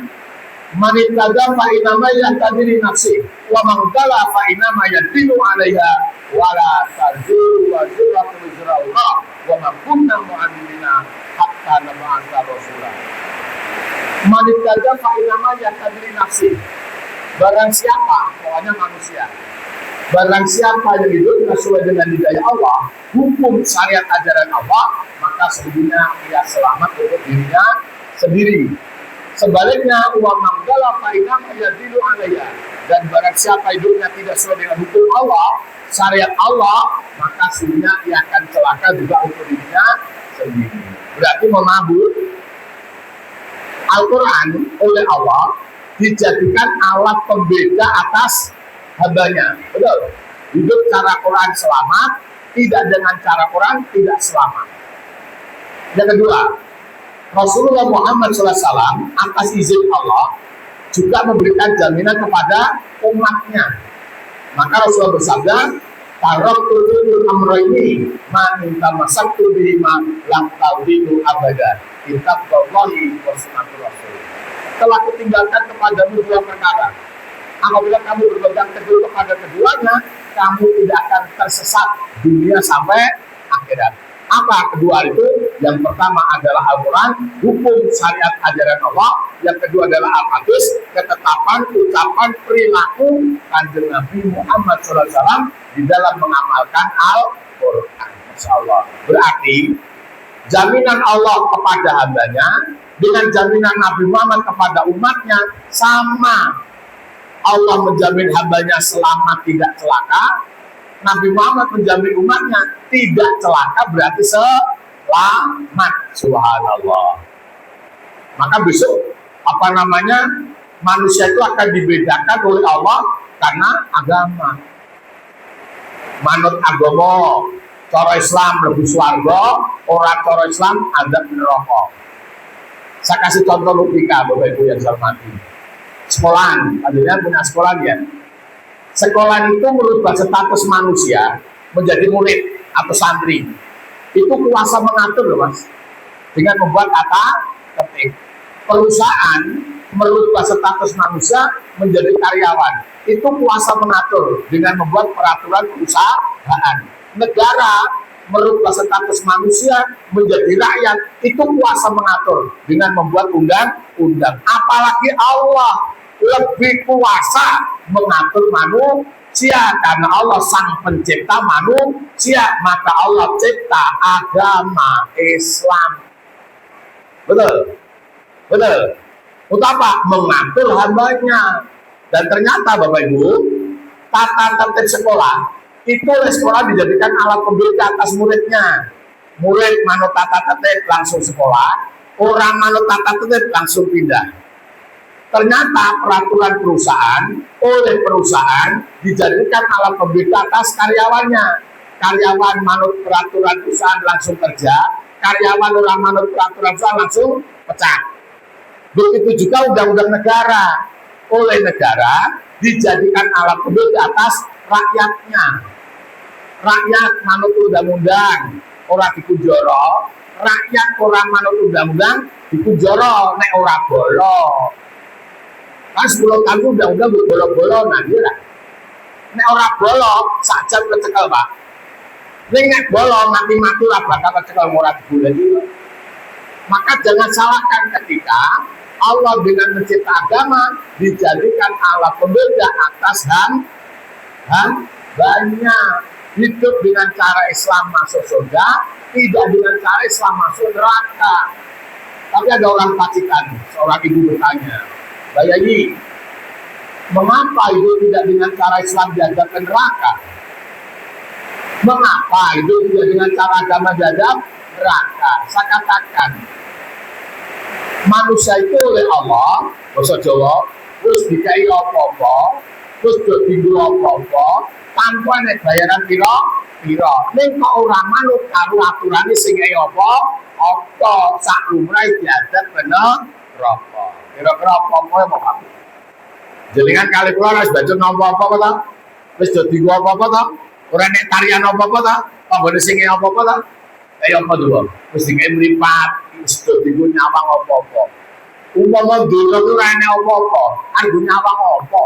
"Man ittaqa fa inama yahtadi nafsi, wa man qala fa inama yadilu 'alaiha wa la taziru wa ziratu wizra Allah, wa ma kunna mu'minina hatta nab'atha rasula." Man ittaqa fa inama yahtadi nafsi. Barang siapa, pokoknya manusia, barang siapa yang hidup sesuai dengan hidayah Allah, hukum syariat ajaran Allah, maka sesungguhnya ia selamat untuk dirinya sendiri. Sebaliknya, wa manggala fa'inam yadilu alaiya, dan barang siapa hidupnya tidak sesuai dengan hukum Allah, syariat Allah, maka sesungguhnya ia akan celaka juga untuk dirinya sendiri. Berarti memabuk. Al-Quran oleh Allah dijadikan alat pembeda atas hambanya. Betul. Hidup cara Quran selamat, tidak dengan cara Quran tidak selamat. Yang kedua, Rasulullah Muhammad SAW atas izin Allah juga memberikan jaminan kepada umatnya. Maka Rasulullah bersabda, "Taraktu amrayni ma in tamassaktu bihima lam tadillu abada, kitaballahi wa sunnatur rasul." Telah kutinggalkan kepadamu dua perkara. Apabila kamu berpegang teguh kepada keduanya, kamu tidak akan tersesat dunia sampai akhirat. Apa kedua itu? Yang pertama adalah Al-Quran, hukum syariat ajaran Allah. Yang kedua adalah Al-Hadis, ketetapan, ucapan, perilaku Kanjeng Nabi Muhammad SAW di dalam mengamalkan Al-Quran. Masya Allah. Berarti jaminan Allah kepada hambanya dengan jaminan Nabi Muhammad kepada umatnya sama. Allah menjamin hambanya selamat tidak celaka, Nabi Muhammad menjamin umatnya tidak celaka, berarti selamat. Subhanallah. Maka besok manusia itu akan dibedakan oleh Allah karena agama. manut agama, cara Islam lebih swarga, orang cara Islam ada neraka. Saya kasih contoh logika Bapak Ibu yang saya hormati. Sekolahan, adanya punya sekolah ya. Sekolah itu merubah status manusia menjadi murid atau santri. Itu kuasa mengatur loh Mas. Dengan membuat kata ketik. Perusahaan merubah status manusia menjadi karyawan. Itu kuasa mengatur dengan membuat peraturan perusahaan. Negara merubah status manusia menjadi rakyat. Itu kuasa mengatur dengan membuat undang-undang. Apalagi Allah lebih kuasa mengatur manusia karena Allah sang pencipta manusia, maka Allah cipta agama Islam. Betul? Untuk apa? Mengatur hambanya. Dan ternyata Bapak Ibu, tata tertib sekolah itu oleh sekolah dijadikan alat pembeda atas muridnya. Murid manut tata tertib langsung sekolah, orang manut tata tertib langsung pindah. Ternyata peraturan perusahaan oleh perusahaan dijadikan alat pembeda atas karyawannya. Karyawan manut peraturan perusahaan langsung kerja, karyawan orang manut peraturan perusahaan langsung pecat. Begitu juga undang-undang negara oleh negara dijadikan alat pembeda atas rakyatnya. Rakyat manut undang-undang orang dikujoro, rakyat orang manut undang-undang dikujoro nek ora bolo. Kan 10 tahun undang-undang bolo-bolo nanti lah. Nek ora bolo sak jam kecekel Pak. Nek bolo mati-mati lah bakal kecekel ora digoleki. Maka jangan salahkan ketika Allah dengan mencipta agama dijadikan alat pembeda atas banyak. Hidup dengan cara Islam masuk surga, tidak dengan cara Islam masuk neraka. Tapi ada orang Pacitan, seorang ibu bertanya, Bayayi, mengapa itu tidak dengan cara Islam diajak ke neraka? Mengapa itu tidak dengan cara agama diajak neraka? Saya katakan, manusia itu oleh Allah, bahasa Jawa, terus dikai apa-apa, terus dinggo apa-apa, tanpa nek bayaran pira. Ning kok ora manut karo aturane sing kaya apa sak lumrahe diajak bener neraka. Kira-kira apa-apa yang mau kamu. Jalingan kali kula wis baca apa-apa ta? Wis dadi apa-apa ta? Ora nek tarian apa-apa ta? Panggone sing apa-apa ta? Kaya apa dulu? Wis dingke mripat, wis dadi nyawang apa-apa. Umpama donya ku ora nek apa-apa, anggo nyawang apa?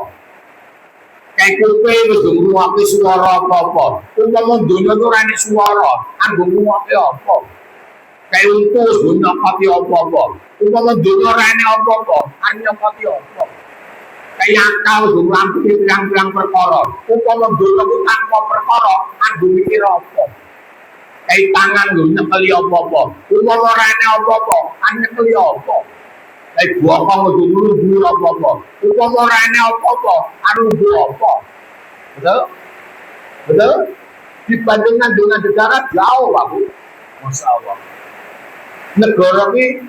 Kayak kowe wis ngrungokke swara apa-apa. Umpama donya ku ora nek swara, anggo ngrungokke apa? Kayak untus nyokoti apa-apa. Umpama donya ora nek apa-apa, nyokoti apa? Kayak akal ngrampungi pirang-pirang perkara. Umpama donya ku tanpa perkara, anggo mikir apa? Kayak tangan nyekeli apa-apa. Umpama ora nek apa-apa, nyekeli apa? Kayak bokong ngulung apa-apa. Umpama ora nek apa-apa, nunggu apa? Betul? Dibandingkan dengan negara jauh aku. Masya Allah. Negara ini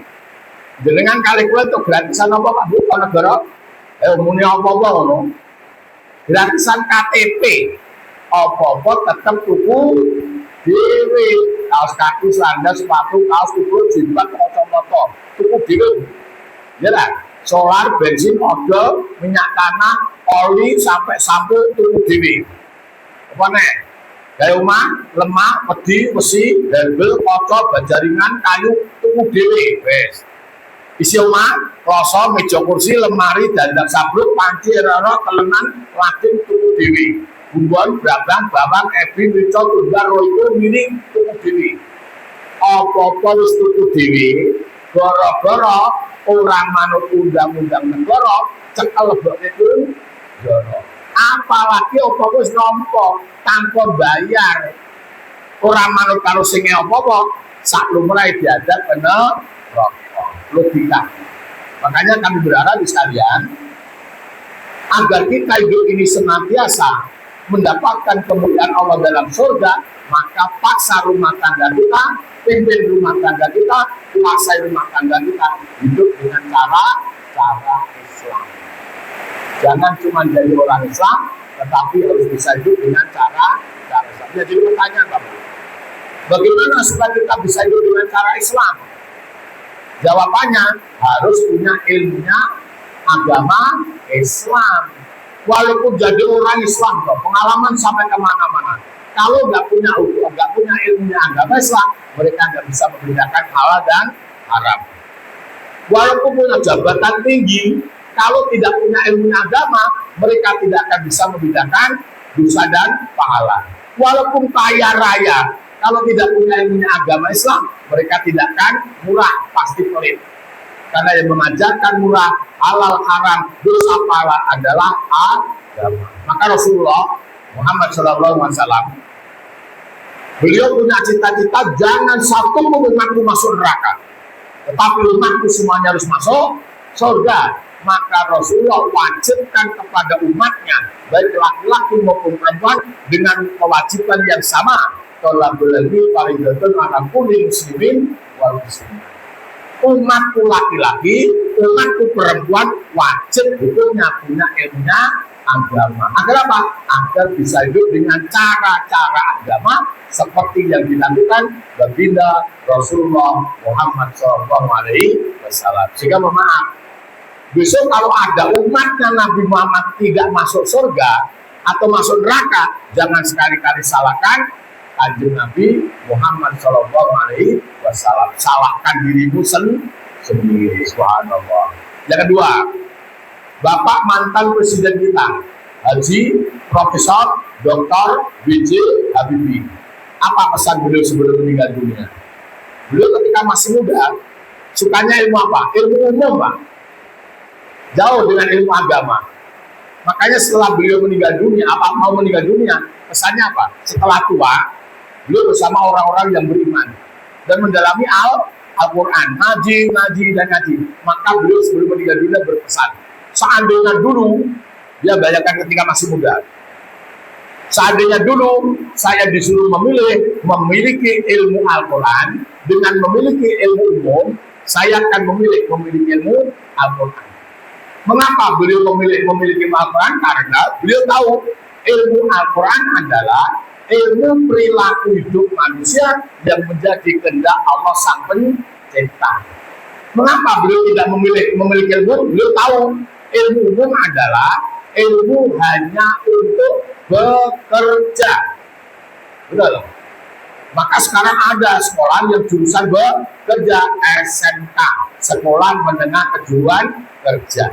jenengan kali kue itu gratisan apa Pak Bu? Kalau negara umumnya apa-apa ngono. Gratisan KTP apa-apa tetap tuku dhewe. Kaos kaki, sandal, sepatu, kaos tuku jilbab, kacamata tuku dhewe. Ya lah, solar, bensin, odol, minyak tanah, oli sampai sampo tuku dhewe. Apa nek? Gaya omah, lemah, pedi, besi, barbel, kaca, bajaringan, kayu, tuku dhewe, wes. Isi omah, kloso, meja kursi, lemari, dandang sabruk, panci, roro, telenan, lajeng tuku dhewe. Bumbon, brabang, bawang, ebi, rico, tunggal, roiko, miring, tuku dhewe. Apa-apa wis tuku dhewe, gara-gara orang manut undang-undang negara, cekel leboke pun jara. Apalagi apa wis nampa tanpa bayar. Orang manut karo sing apa-apa, sak lumrahe diadab bener logika. Makanya kami berharap sekalian agar kita hidup ini senantiasa mendapatkan kemuliaan Allah dalam surga, maka paksa rumah tangga kita, pimpin rumah tangga kita, kuasai rumah tangga kita hidup dengan cara Islam. Jangan cuma jadi orang Islam, tetapi harus bisa hidup dengan cara Islam. Jadi pertanyaan Bapak, bagaimana supaya kita bisa hidup dengan cara Islam? Jawabannya harus punya ilmunya agama Islam. Walaupun jadi orang Islam, pengalaman sampai kemana-mana. Kalau nggak punya ilmunya agama Islam, mereka nggak bisa membedakan halal dan haram. Walaupun punya jabatan tinggi, kalau tidak punya ilmunya agama, mereka tidak akan bisa membedakan dosa dan pahala. Walaupun kaya raya, kalau tidak punya ilmunya agama Islam, mereka tidak akan murah, pasti pelit. Karena yang mengajarkan murah, halal, haram, dosa, pahala adalah agama. Maka Rasulullah Muhammad SAW, beliau punya cita-cita jangan satu pun umatku masuk neraka, tetapi umatku semuanya harus masuk surga. Maka Rasulullah wajibkan kepada umatnya, baik laki-laki maupun perempuan, dengan kewajiban yang sama. Tolabul ilmi faridatun ala kulli muslimin wal muslimat. Umatku laki-laki, umatku perempuan wajib hukumnya punya ilmunya agama. Agar apa? Agar bisa hidup dengan cara-cara agama seperti yang dilakukan baginda Rasulullah Muhammad SAW. Sehingga maaf, besok kalau ada umatnya Nabi Muhammad tidak masuk surga atau masuk neraka, jangan sekali-kali salahkan Kanjeng Nabi Muhammad SAW. Salahkan dirimu sendiri. Subhanallah. Yang kedua, Bapak mantan presiden kita, Haji Profesor Dr. B.J. Habibie. Apa pesan beliau sebelum meninggal dunia? Beliau ketika masih muda, sukanya ilmu apa? Ilmu umum, Pak. Jauh dengan ilmu agama. Makanya setelah beliau meninggal dunia, mau meninggal dunia, pesannya apa? Setelah tua, beliau bersama orang-orang yang beriman dan mendalami Al-Quran, ngaji. Maka beliau sebelum meninggal dunia berpesan, seandainya dulu, dia bayangkan ketika masih muda, seandainya dulu saya disuruh memiliki ilmu Al-Quran dengan memiliki ilmu umum, saya akan memiliki ilmu Al-Quran. Mengapa beliau memiliki Al-Quran? Karena beliau tahu ilmu Al-Quran adalah ilmu perilaku hidup manusia yang menjadi kehendak Allah Sang Pencipta. Mengapa beliau tidak memiliki ilmu? Beliau tahu ilmu umum adalah ilmu hanya untuk bekerja. Betul. Maka sekarang ada sekolah yang jurusan bekerja, SMK, Sekolah Menengah Kejuruan Kerja.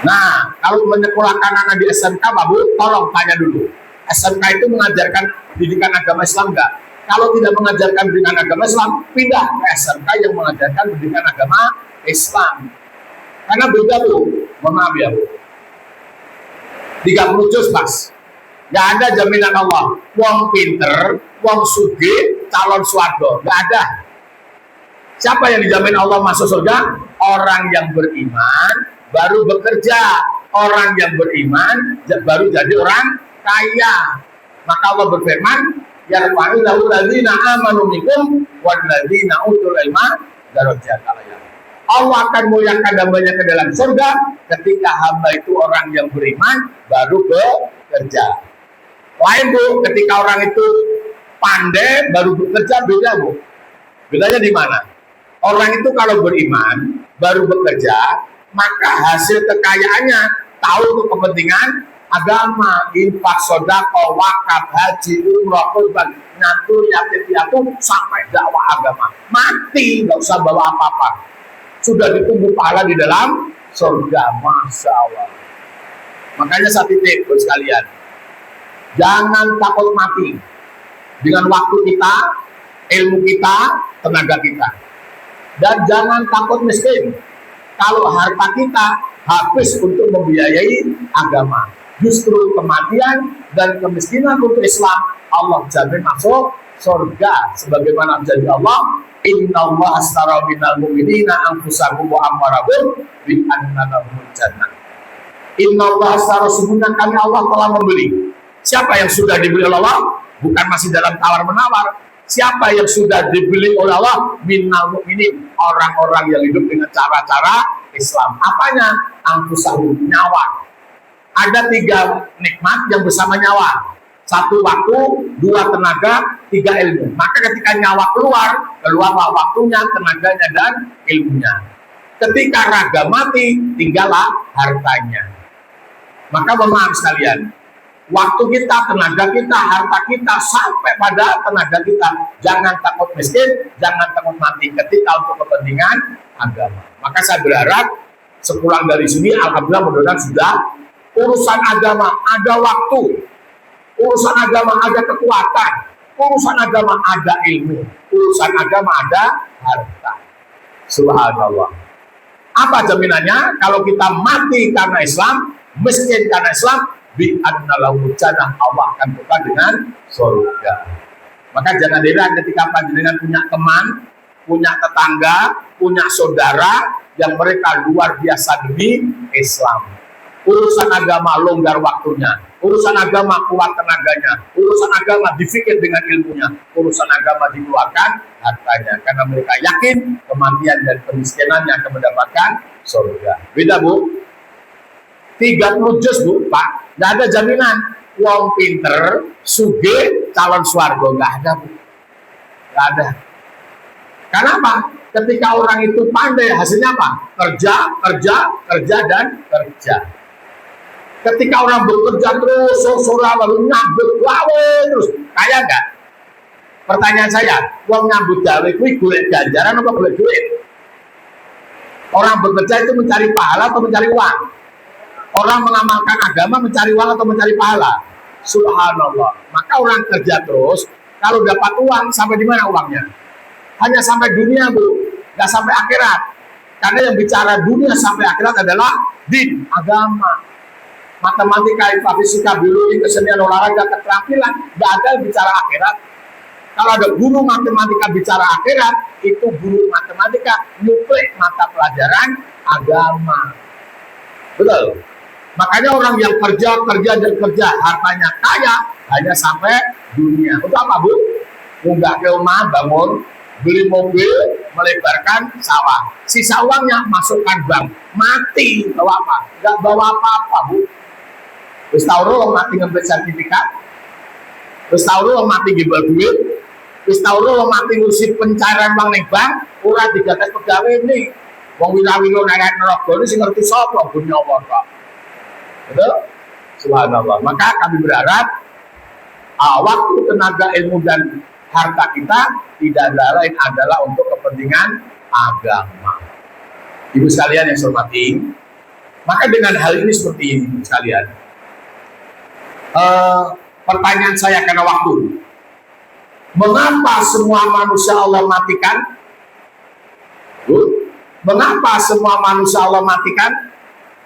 Nah, kalau menyekolahkan anak di SMK, Bapak Bu, tolong tanya dulu. SMK itu mengajarkan pendidikan agama Islam enggak? Kalau tidak mengajarkan pendidikan agama Islam, pindah ke SMK yang mengajarkan pendidikan agama Islam. Karena beda, Bu. Mohon maaf ya, Bu. 30 juz, Mas. Nggak ada jaminan Allah. Wong pinter, wong sugih, calon swarga. Nggak ada. Siapa yang dijamin Allah masuk surga? Orang yang beriman, baru bekerja. Orang yang beriman, baru jadi orang kaya. Maka Allah berfirman, yarfa'u lahu alladzina amanu minkum walladzina utul ilma darajat. Allah akan muliakan hambanya ke dalam surga ketika hamba itu orang yang beriman baru bekerja. Lain, Bu, ketika orang itu pandai baru bekerja, beda, Bu. Bedanya di mana? Orang itu kalau beriman baru bekerja, maka hasil kekayaannya tahu untuk kepentingan agama, infak, sedekah, wakaf, haji, umrah, kurban, nyatur, yatim piatu, sampai dakwah agama. Mati, nggak usah bawa apa-apa. Sudah ditunggu pahala di dalam surga. Masya Allah. Makanya saya titip buat sekalian, jangan takut mati dengan waktu kita, ilmu kita, tenaga kita. Dan jangan takut miskin kalau harta kita habis untuk membiayai agama. Justru kematian dan kemiskinan untuk Islam Allah jamin masuk surga. Sebagaimana janji Allah, innallaha ashtara minal mu'minina anfusahum wa amwalahum bi anna lahumul jannah. Innallaha ashtara, sesungguhnya kami Allah telah membeli. Siapa yang sudah dibeli oleh Allah? Bukan masih dalam tawar-menawar. Siapa yang sudah dibeli oleh Allah? Minal mu'minin, orang-orang yang hidup dengan cara-cara Islam. Apanya? Anfusahum, nyawa. Ada 3 nikmat yang bersama nyawa. Satu waktu, dua tenaga, tiga ilmu. Maka ketika nyawa keluarlah waktunya, tenaganya, dan ilmunya. Ketika raga mati, tinggallah hartanya. Maka mohon maaf sekalian, waktu kita, tenaga kita, harta kita, sampai pada tenaga kita. Jangan takut miskin, jangan takut mati ketika untuk kepentingan agama. Maka saya berharap sepulang dari sini, alhamdulillah mudah-mudahan sudah urusan agama ada waktu, urusan agama ada kekuatan, urusan agama ada ilmu, urusan agama ada harta. Subhanallah. Apa jaminannya? Kalau kita mati karena Islam, miskin karena Islam, bi'annalahu jannah, Allah akan buka dengan surga. Maka jangan heran ketika panjenengan punya teman, punya tetangga, punya saudara yang mereka luar biasa demi Islam. Urusan agama longgar waktunya, urusan agama kuat tenaganya, urusan agama difikir dengan ilmunya, urusan agama dikeluarkan hartanya, karena mereka yakin kematian dan kemiskinannya akan mendapatkan surga. Beda Bu, 30 juz Bu, Pak, nggak ada jaminan wong pinter, suge, calon swarga, nggak ada Bu, nggak ada. Kenapa? Ketika orang itu pandai, hasilnya apa? Kerja, dan kerja. Ketika orang bekerja terus, sore lalu nyambut gawe terus, kaya nggak? Pertanyaan saya, uang nyambut gawe kuwi golek ganjaran apa golek duit? Orang bekerja itu mencari pahala atau mencari uang? Orang mengamalkan agama mencari uang atau mencari pahala? Subhanallah. Maka orang kerja terus, kalau dapat uang sampai di mana uangnya? Hanya sampai dunia Bu, nggak sampai akhirat. Karena yang bicara dunia sampai akhirat adalah din, agama. Matematika, IPA, fisika, biologi, kesenian, olahraga, keterampilan, nggak ada yang bicara akhirat. Kalau ada guru matematika bicara akhirat, itu guru matematika nyuplik mata pelajaran agama. Betul. Makanya orang yang kerja, hartanya kaya, hanya sampai dunia. Untuk apa Bu? Munggah ke rumah, bangun, beli mobil, melebarkan sawah. Sisa uangnya masukkan bank. Mati, bawa apa? Nggak bawa apa-apa Bu. Terus tahu lo mati ngambil sertifikat, terus tahu lo mati gibal duit, terus tahu lo mati ngurusi pencairan uang ning bank, ora digagas pegawai ini, wong wira-wira naik neraka ini sing ngerti sapa dunya Allah. Betul? Subhanallah. Maka kami berharap waktu, tenaga, ilmu dan harta kita tidak lain adalah untuk kepentingan agama. Ibu sekalian yang saya hormati, maka dengan hal ini seperti ini Ibu sekalian. Pertanyaan saya karena waktu, mengapa semua manusia Allah matikan? Mengapa semua manusia Allah matikan?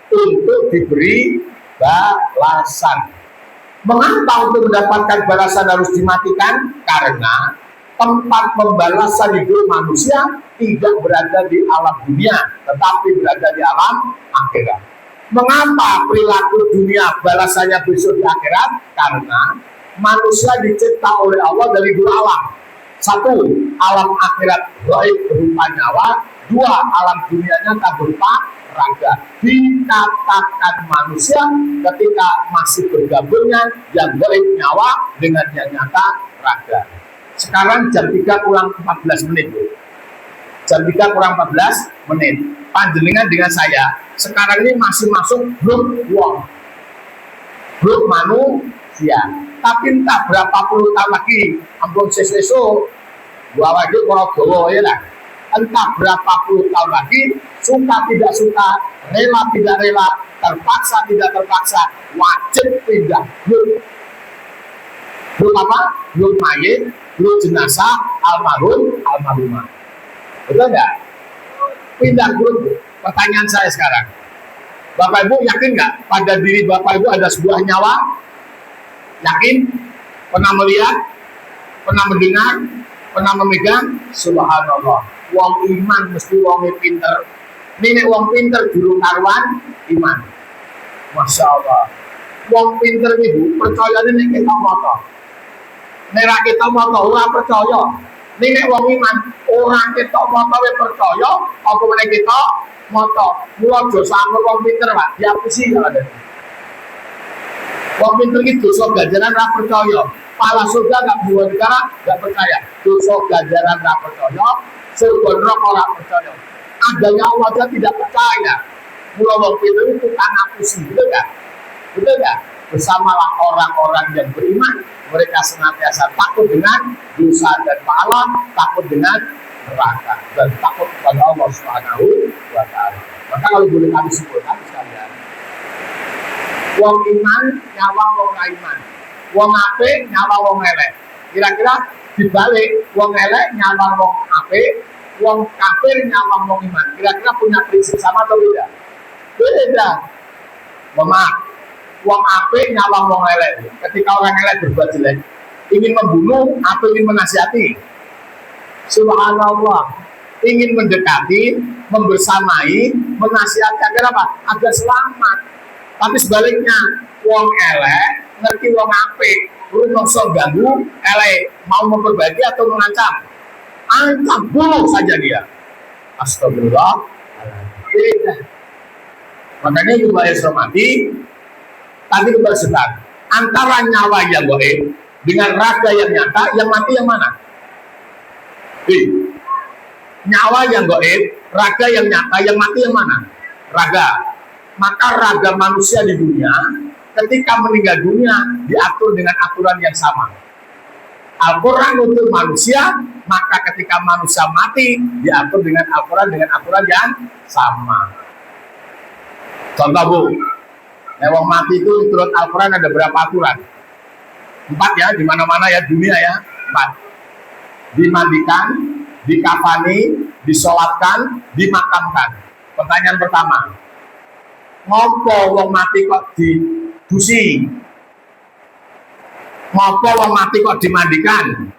Untuk diberi balasan. Mengapa untuk mendapatkan balasan harus dimatikan? Karena tempat pembalasan hidup manusia tidak berada di alam dunia, tetapi berada di alam akhirat. Mengapa perilaku dunia balasannya besok di akhirat? Karena manusia dicipta oleh Allah dari dua alam. Satu, alam akhirat gaib berupa nyawa. Dua, alam dunia nyata berupa raga. Dikatakan manusia ketika masih bergabungnya yang gaib nyawa dengan yang nyata raga. Sekarang jam 3 kurang 14 menit. Jam 3 kurang 14 menit. Panjenengan dengan saya sekarang ini masih masuk grup wong, grup manusia. Tapi entah berapa puluh tahun lagi, ampun sesuatu, gua wajib kalau gowo ya lah. Entah berapa puluh tahun lagi, suka tidak suka, rela tidak rela, terpaksa tidak terpaksa, wajib pindah grup. Grup apa? Grup mayit, grup jenazah, almarhum, almarhumah. Betul nggak? Pindah grup. Pertanyaan saya sekarang, Bapak Ibu yakin nggak pada diri Bapak Ibu ada sebuah nyawa? Yakin? Pernah melihat? Pernah mendengar? Pernah memegang? Subhanallah. Wong iman mesti wong pinter. Ini wong pinter juru karuan iman. Masya Allah. Wong pinter itu percaya ini kita moto. Nek kita moto ora percaya. Nek wong iman orang kita moto percaya, apa meneh kita moto. Mula aja sama wong pinter Pak, diapusi kalau ada. Wong pinter itu dosa ganjaran ra percaya. Pala surga gak buat negara gak percaya. Dosa ganjaran ra percaya, surga neraka ora percaya. Adanya Allah aja tidak percaya. Mula wong pinter itu tukang ngapusi, betul gak? Betul gak? Bersamalah orang-orang yang beriman, mereka senantiasa takut dengan dosa dan pahala, takut dengan neraka, dan takut kepada Allah Subhanahu wa Ta'ala. Maka kalau boleh kami simpulkan sekalian, wong iman nyawa wong iman, wong apik nyawa wong elek. Kira-kira dibalik, wong elek nyawa wong apik, wong kafir nyawa wong iman. Kira-kira punya prinsip sama atau beda? Beda. Maaf, wong apik nyawa wong elek. Ketika orang elek berbuat jelek, ingin membunuh atau ingin menasihati? Subhanallah, ingin mendekati, membersamai, menasihati agar apa? Agar selamat. Tapi sebaliknya, wong elek ngerti wong apik, rumangsa ganggu, elek mau memperbaiki atau mengancam? Ancam, bunuh saja dia. Astagfirullah. Beda. Makanya juga hormati, tadi kita sebut antara nyawa yang gaib dengan raga yang nyata, yang mati yang mana? Nyawa yang gaib, raga yang nyata, yang mati yang mana? Raga. Maka raga manusia di dunia ketika meninggal dunia diatur dengan aturan yang sama. Al-Quran untuk manusia, maka ketika manusia mati diatur dengan Al-Quran dengan aturan yang sama. Contoh Bu, wong mati itu menurut Al-Quran ada berapa aturan? 4 ya, di mana-mana ya dunia ya, 4. Dimandikan, dikafani, disolatkan, dimakamkan. Pertanyaan pertama, ngopo wong mati kok didusi? Ngopo wong mati kok dimandikan?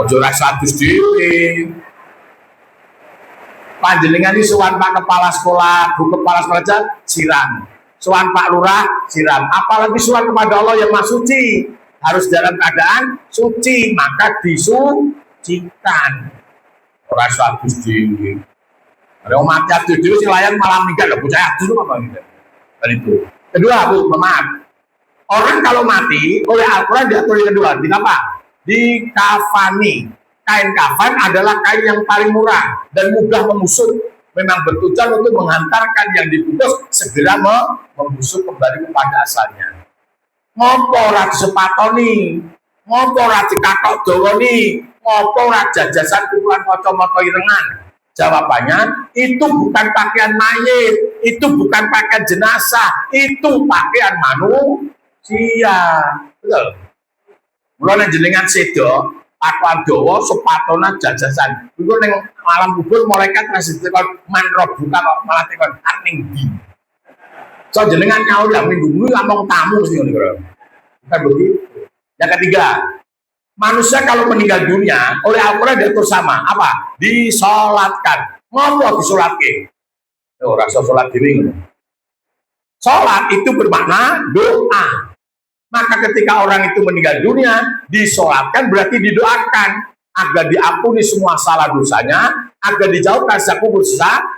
Ojo rasa dus dhewe. Panjenengan ini sowan Pak Kepala Sekolah, Bu Kepala Sekolah aja siram. Sowan Pak Lurah siram. Apalagi sowan kepada Allah yang Maha Suci, harus dalam keadaan suci, maka disucikan. Ora rasa dus dhewe. Ada mati adus dhewe sing layan malah minggat lho, bocah adus apa gitu. Dan itu. Kedua, Bu, maaf. Orang kalau mati oleh Al-Quran diatur yang kedua, di apa? Dikafani. Kain kafan adalah kain yang paling murah dan mudah membusuk. Memang bertujuan untuk menghantarkan yang dibungkus segera membusuk kembali kepada asalnya. Ngopo ora disepatoni, ngopo ora dikatok dawani, ngopo ora jajasan kumpulan kacamata irengan. Jawabannya, itu bukan pakaian mayit, itu bukan pakaian jenazah, itu pakaian manusia. Betul. Mulane jenengan sedo, pakaian dawa, sepatona jajasan. Iku ning malam kubur malaikat kasih tekon manroh buka kok malah tekon arning di. So jenengan nyaur yang minggu minggu ngomong tamu sih ngono kira. Bukan begitu. Yang ketiga, manusia kalau meninggal dunia oleh Al-Quran diatur sama apa? Disolatkan. Ngopo disolatke? Oh, rasa solat dhewe ngono. Solat itu bermakna doa. Maka ketika orang itu meninggal dunia, disolatkan berarti didoakan agar diampuni semua salah dosanya, agar dijauhkan dari kubur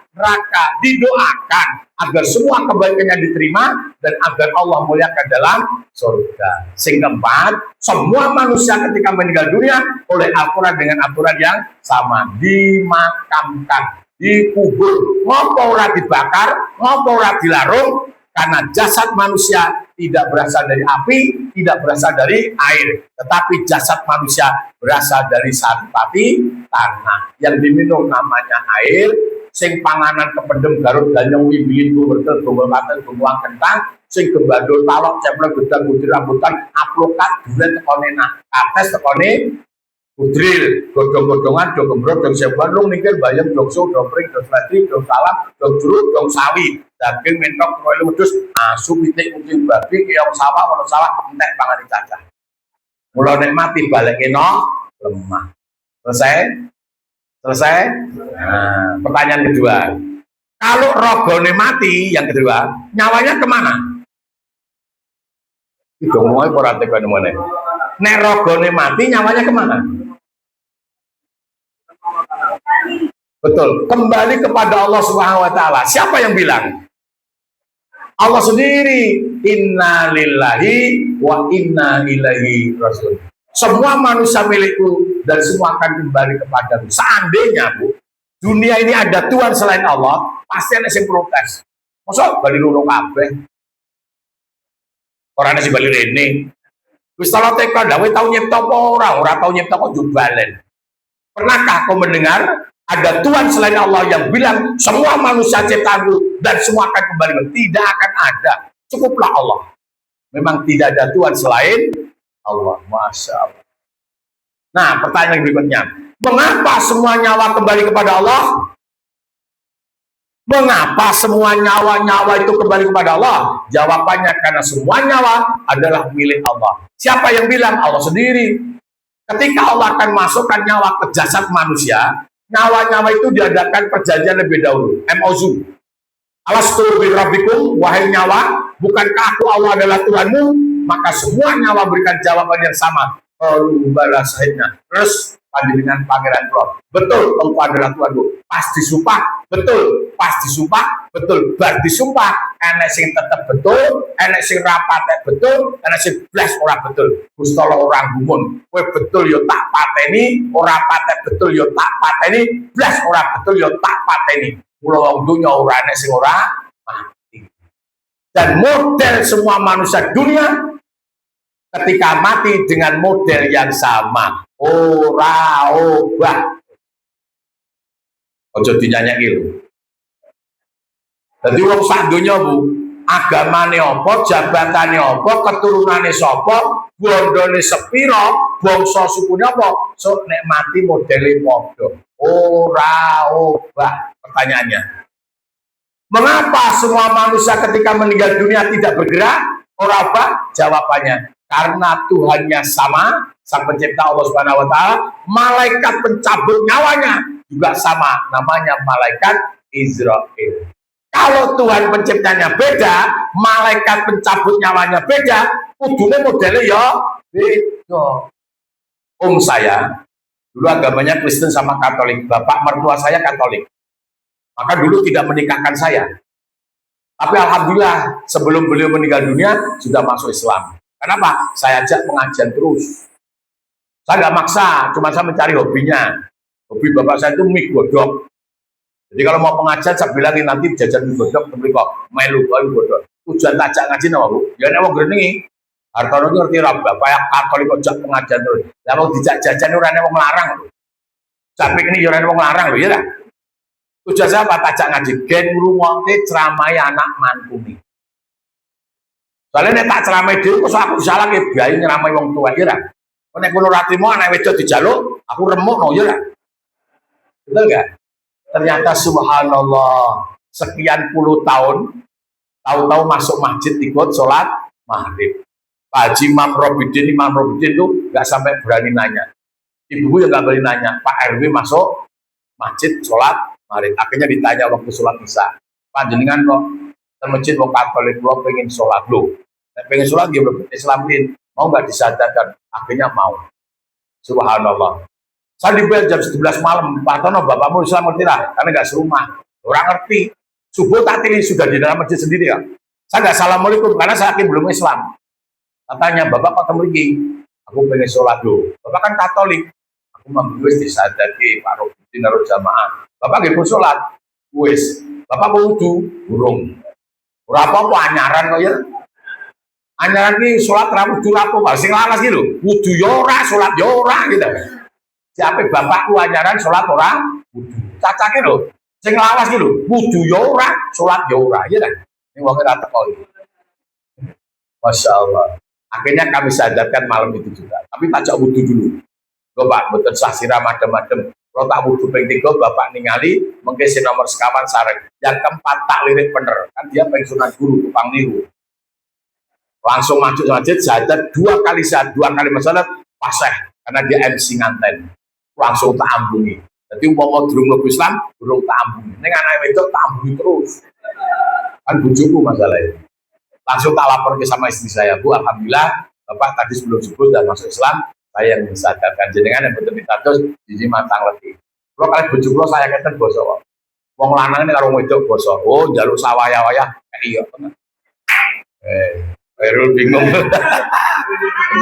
neraka, didoakan agar semua kebaikannya diterima dan agar Allah muliakan dalam surga. Sing keempat, semua manusia ketika meninggal dunia oleh Al-Quran dengan aturan yang sama, dimakamkan, dikubur, ngopo ora dibakar, ngopo ora dilarung, karena jasad manusia tidak berasal dari api, tidak berasal dari air, tetapi jasad manusia berasal dari saripati tanah yang diminum namanya air. Sing panganan kependem garut ganyong wibilin kuwertel tunggul katen tungguang kentang sing gembadul talok ceplok gedang putri rambutan aplokat duren tekone nah ates tekone udril godong-godongan dong gembrot dong sebuan lung mikir bayam dong so dong pring dong selatri dong salam dong jeruk dong sawi daging mentok koyo wedhus asu pitik kucing babi keong sawah ono sawah entek pangan cacah mula nek mati baleke no lemah. Selesai? Nah, pertanyaan kedua, kalau rogone mati yang kedua nyawanya kemana? Itu mau porate kan mana? Nek rogone mati nyawanya kemana? Betul, kembali kepada Allah Subhanahu wa Ta'ala. Siapa yang bilang?
Allah sendiri, inna lillahi wa inna ilaihi rajiun. Semua manusia milikku dan semua akan kembali kepadamu. Seandainya Bu, dunia ini ada Tuhan selain Allah, pasti ada yang protes. Masa bali loro kabeh? Ora ana sing bali rene. Wis tau teko lha kowe tau nyipta apa ora tau nyipta kok jubalen. Pernahkah kau mendengar ada Tuhan selain Allah yang bilang semua manusia ciptaanku dan semua akan kembali? Tidak akan ada. Cukuplah Allah. Memang tidak ada Tuhan selain Allah. Masya Allah. Nah, pertanyaan berikutnya. Mengapa semua nyawa kembali kepada Allah? Mengapa semua nyawa-nyawa itu kembali kepada Allah? Jawabannya karena semua nyawa adalah milik Allah. Siapa yang bilang? Allah sendiri. Ketika Allah akan masukkan nyawa ke jasad manusia, nyawa-nyawa itu diadakan perjanjian lebih dahulu. MOU. Alastu bi rabbikum, wahai nyawa, bukankah aku Allah adalah Tuhanmu? Maka semua nyawa berikan jawaban yang sama. Bala sahidna. Terus panjenengan pangeran kula. Betul, engkau adalah Tuhanku. Pas disumpah, betul. Pas disumpah, betul. Bar disumpah, enek sing tetep betul, enek sing rapate betul, enek sing blas ora betul. Gustala orang gumun. Kowe betul yo tak pateni, ora patek betul yo tak pateni, blas ora betul yo tak pateni. Mula wong dunya ora enek sing ora mati. Dan model semua manusia dunia ketika mati dengan model yang sama, ora obah. Ojo dinyanyaki lho. Dadi wong sak donya Bu, agamane apa, jabatane apa, keturunane sapa, bondone sepira, bangsa sukune apa, sok nek mati modele padha. Ora obah. Pertanyaannya, mengapa semua manusia ketika meninggal dunia tidak bergerak? Ora obah? Jawabannya, karena Tuhannya sama, Sang Pencipta Allah Subhanahu wa taala, malaikat pencabut nyawanya juga sama, namanya malaikat Israfil. Kalau Tuhan penciptanya beda, malaikat pencabut nyawanya beda, kudune modelnya ya beda. Om saya dulu agamanya Kristen sama Katolik, bapak mertua saya Katolik, maka dulu tidak menikahkan saya. Tapi alhamdulillah sebelum beliau meninggal dunia sudah masuk Islam. Kenapa? Saya ajak pengajian terus. Saya nggak maksa, cuma saya mencari hobinya. Hobi bapak saya itu mie godok. Jadi kalau mau pengajian saya bilangin nanti jajan mie godok, tapi kok melu godok. Tujuan tajak ngaji nama Bu. Ya nek wong grenengi. Hartono ngerti ra bapak yang Katolik kok jak pengajian terus. Lah mau dijak jajan ora nek wong larang lho. Sampai ini ya ora wong larang lho ya. Tujuan saya apa tajak ngaji gen ngrungokne ceramah anak mantune. Soalnya nek tak ceramah dhewe kok aku salah ke biayi nyeramai wong tua ya. Nek kono ra trimo anak wedok dijaluk, aku remukno ya. Betul enggak? Ternyata subhanallah, sekian puluh tahun, tahu-tahu masuk masjid ikut sholat maghrib. Pak Haji Imam Robidin itu nggak sampai berani nanya. Ibu yang nggak berani nanya, Pak RW masuk masjid sholat maghrib. Akhirnya ditanya waktu sholat isya, Pak jenengan kok ke masjid mau Katolik, lo pengen sholat lo. Pengen sholat dia Islamin, mau nggak disadarkan? Akhirnya mau. Subhanallah. Saya dibayar jam 11 malam, Pak Tono, bapakmu Islam ngerti lah, karena nggak serumah. Orang ngerti. Subuh tak pilih sudah di dalam masjid sendiri ya. Saya nggak assalamualaikum karena saya yakin belum Islam. Katanya, Bapak ketemu lagi, aku pengen sholat dulu. Bapak kan Katolik. Aku membuat disadari Pak Robin naruh jamaah. Bapak nggak pun sholat. Wes, Bapak mau wudu, burung. Berapa anyaran kok ya? Anyaran ini sholat wudu apa? Sing laras gitu. Wudu yora, sholat yora gitu. Siapa bapakku ajaran sholat orang wudu. Cacake lho. Sing lawas iki lho, wudu ya ora, sholat ya ora, ya kan? Ini wong ora teko. Masya Allah. Akhirnya kami sadarkan malam itu juga. Tapi tajak wudu dulu. Bapak mboten sah sirah madem-madem. Kalau tak wudu ping 3 Bapak ningali mengke nomor sekawan sareng. Yang keempat tak lirik bener. Kan dia pensiunan guru tukang niru. Langsung maju masjid syahadat 2 kali syahadat, 2 kali masalah paseh karena dia MC nganten. Langsung tak ambungi. Jadi umpama durung mlebu Islam, durung tak ambungi. Ning anake wedok tak ambungi terus. Kan bojoku masalahnya. Langsung tak lapor ke sama istri saya, Bu, alhamdulillah Bapak tadi sebelum subuh sudah masuk Islam, saya yang mensadarkan jenengan yang betul terus di matang lebih. Kalau kalian bojo kula saya keten basa. Wong lanang ini karo wedok basa. Oh, njaluk sawaya-waya. Iya, bener. Khairul bingung.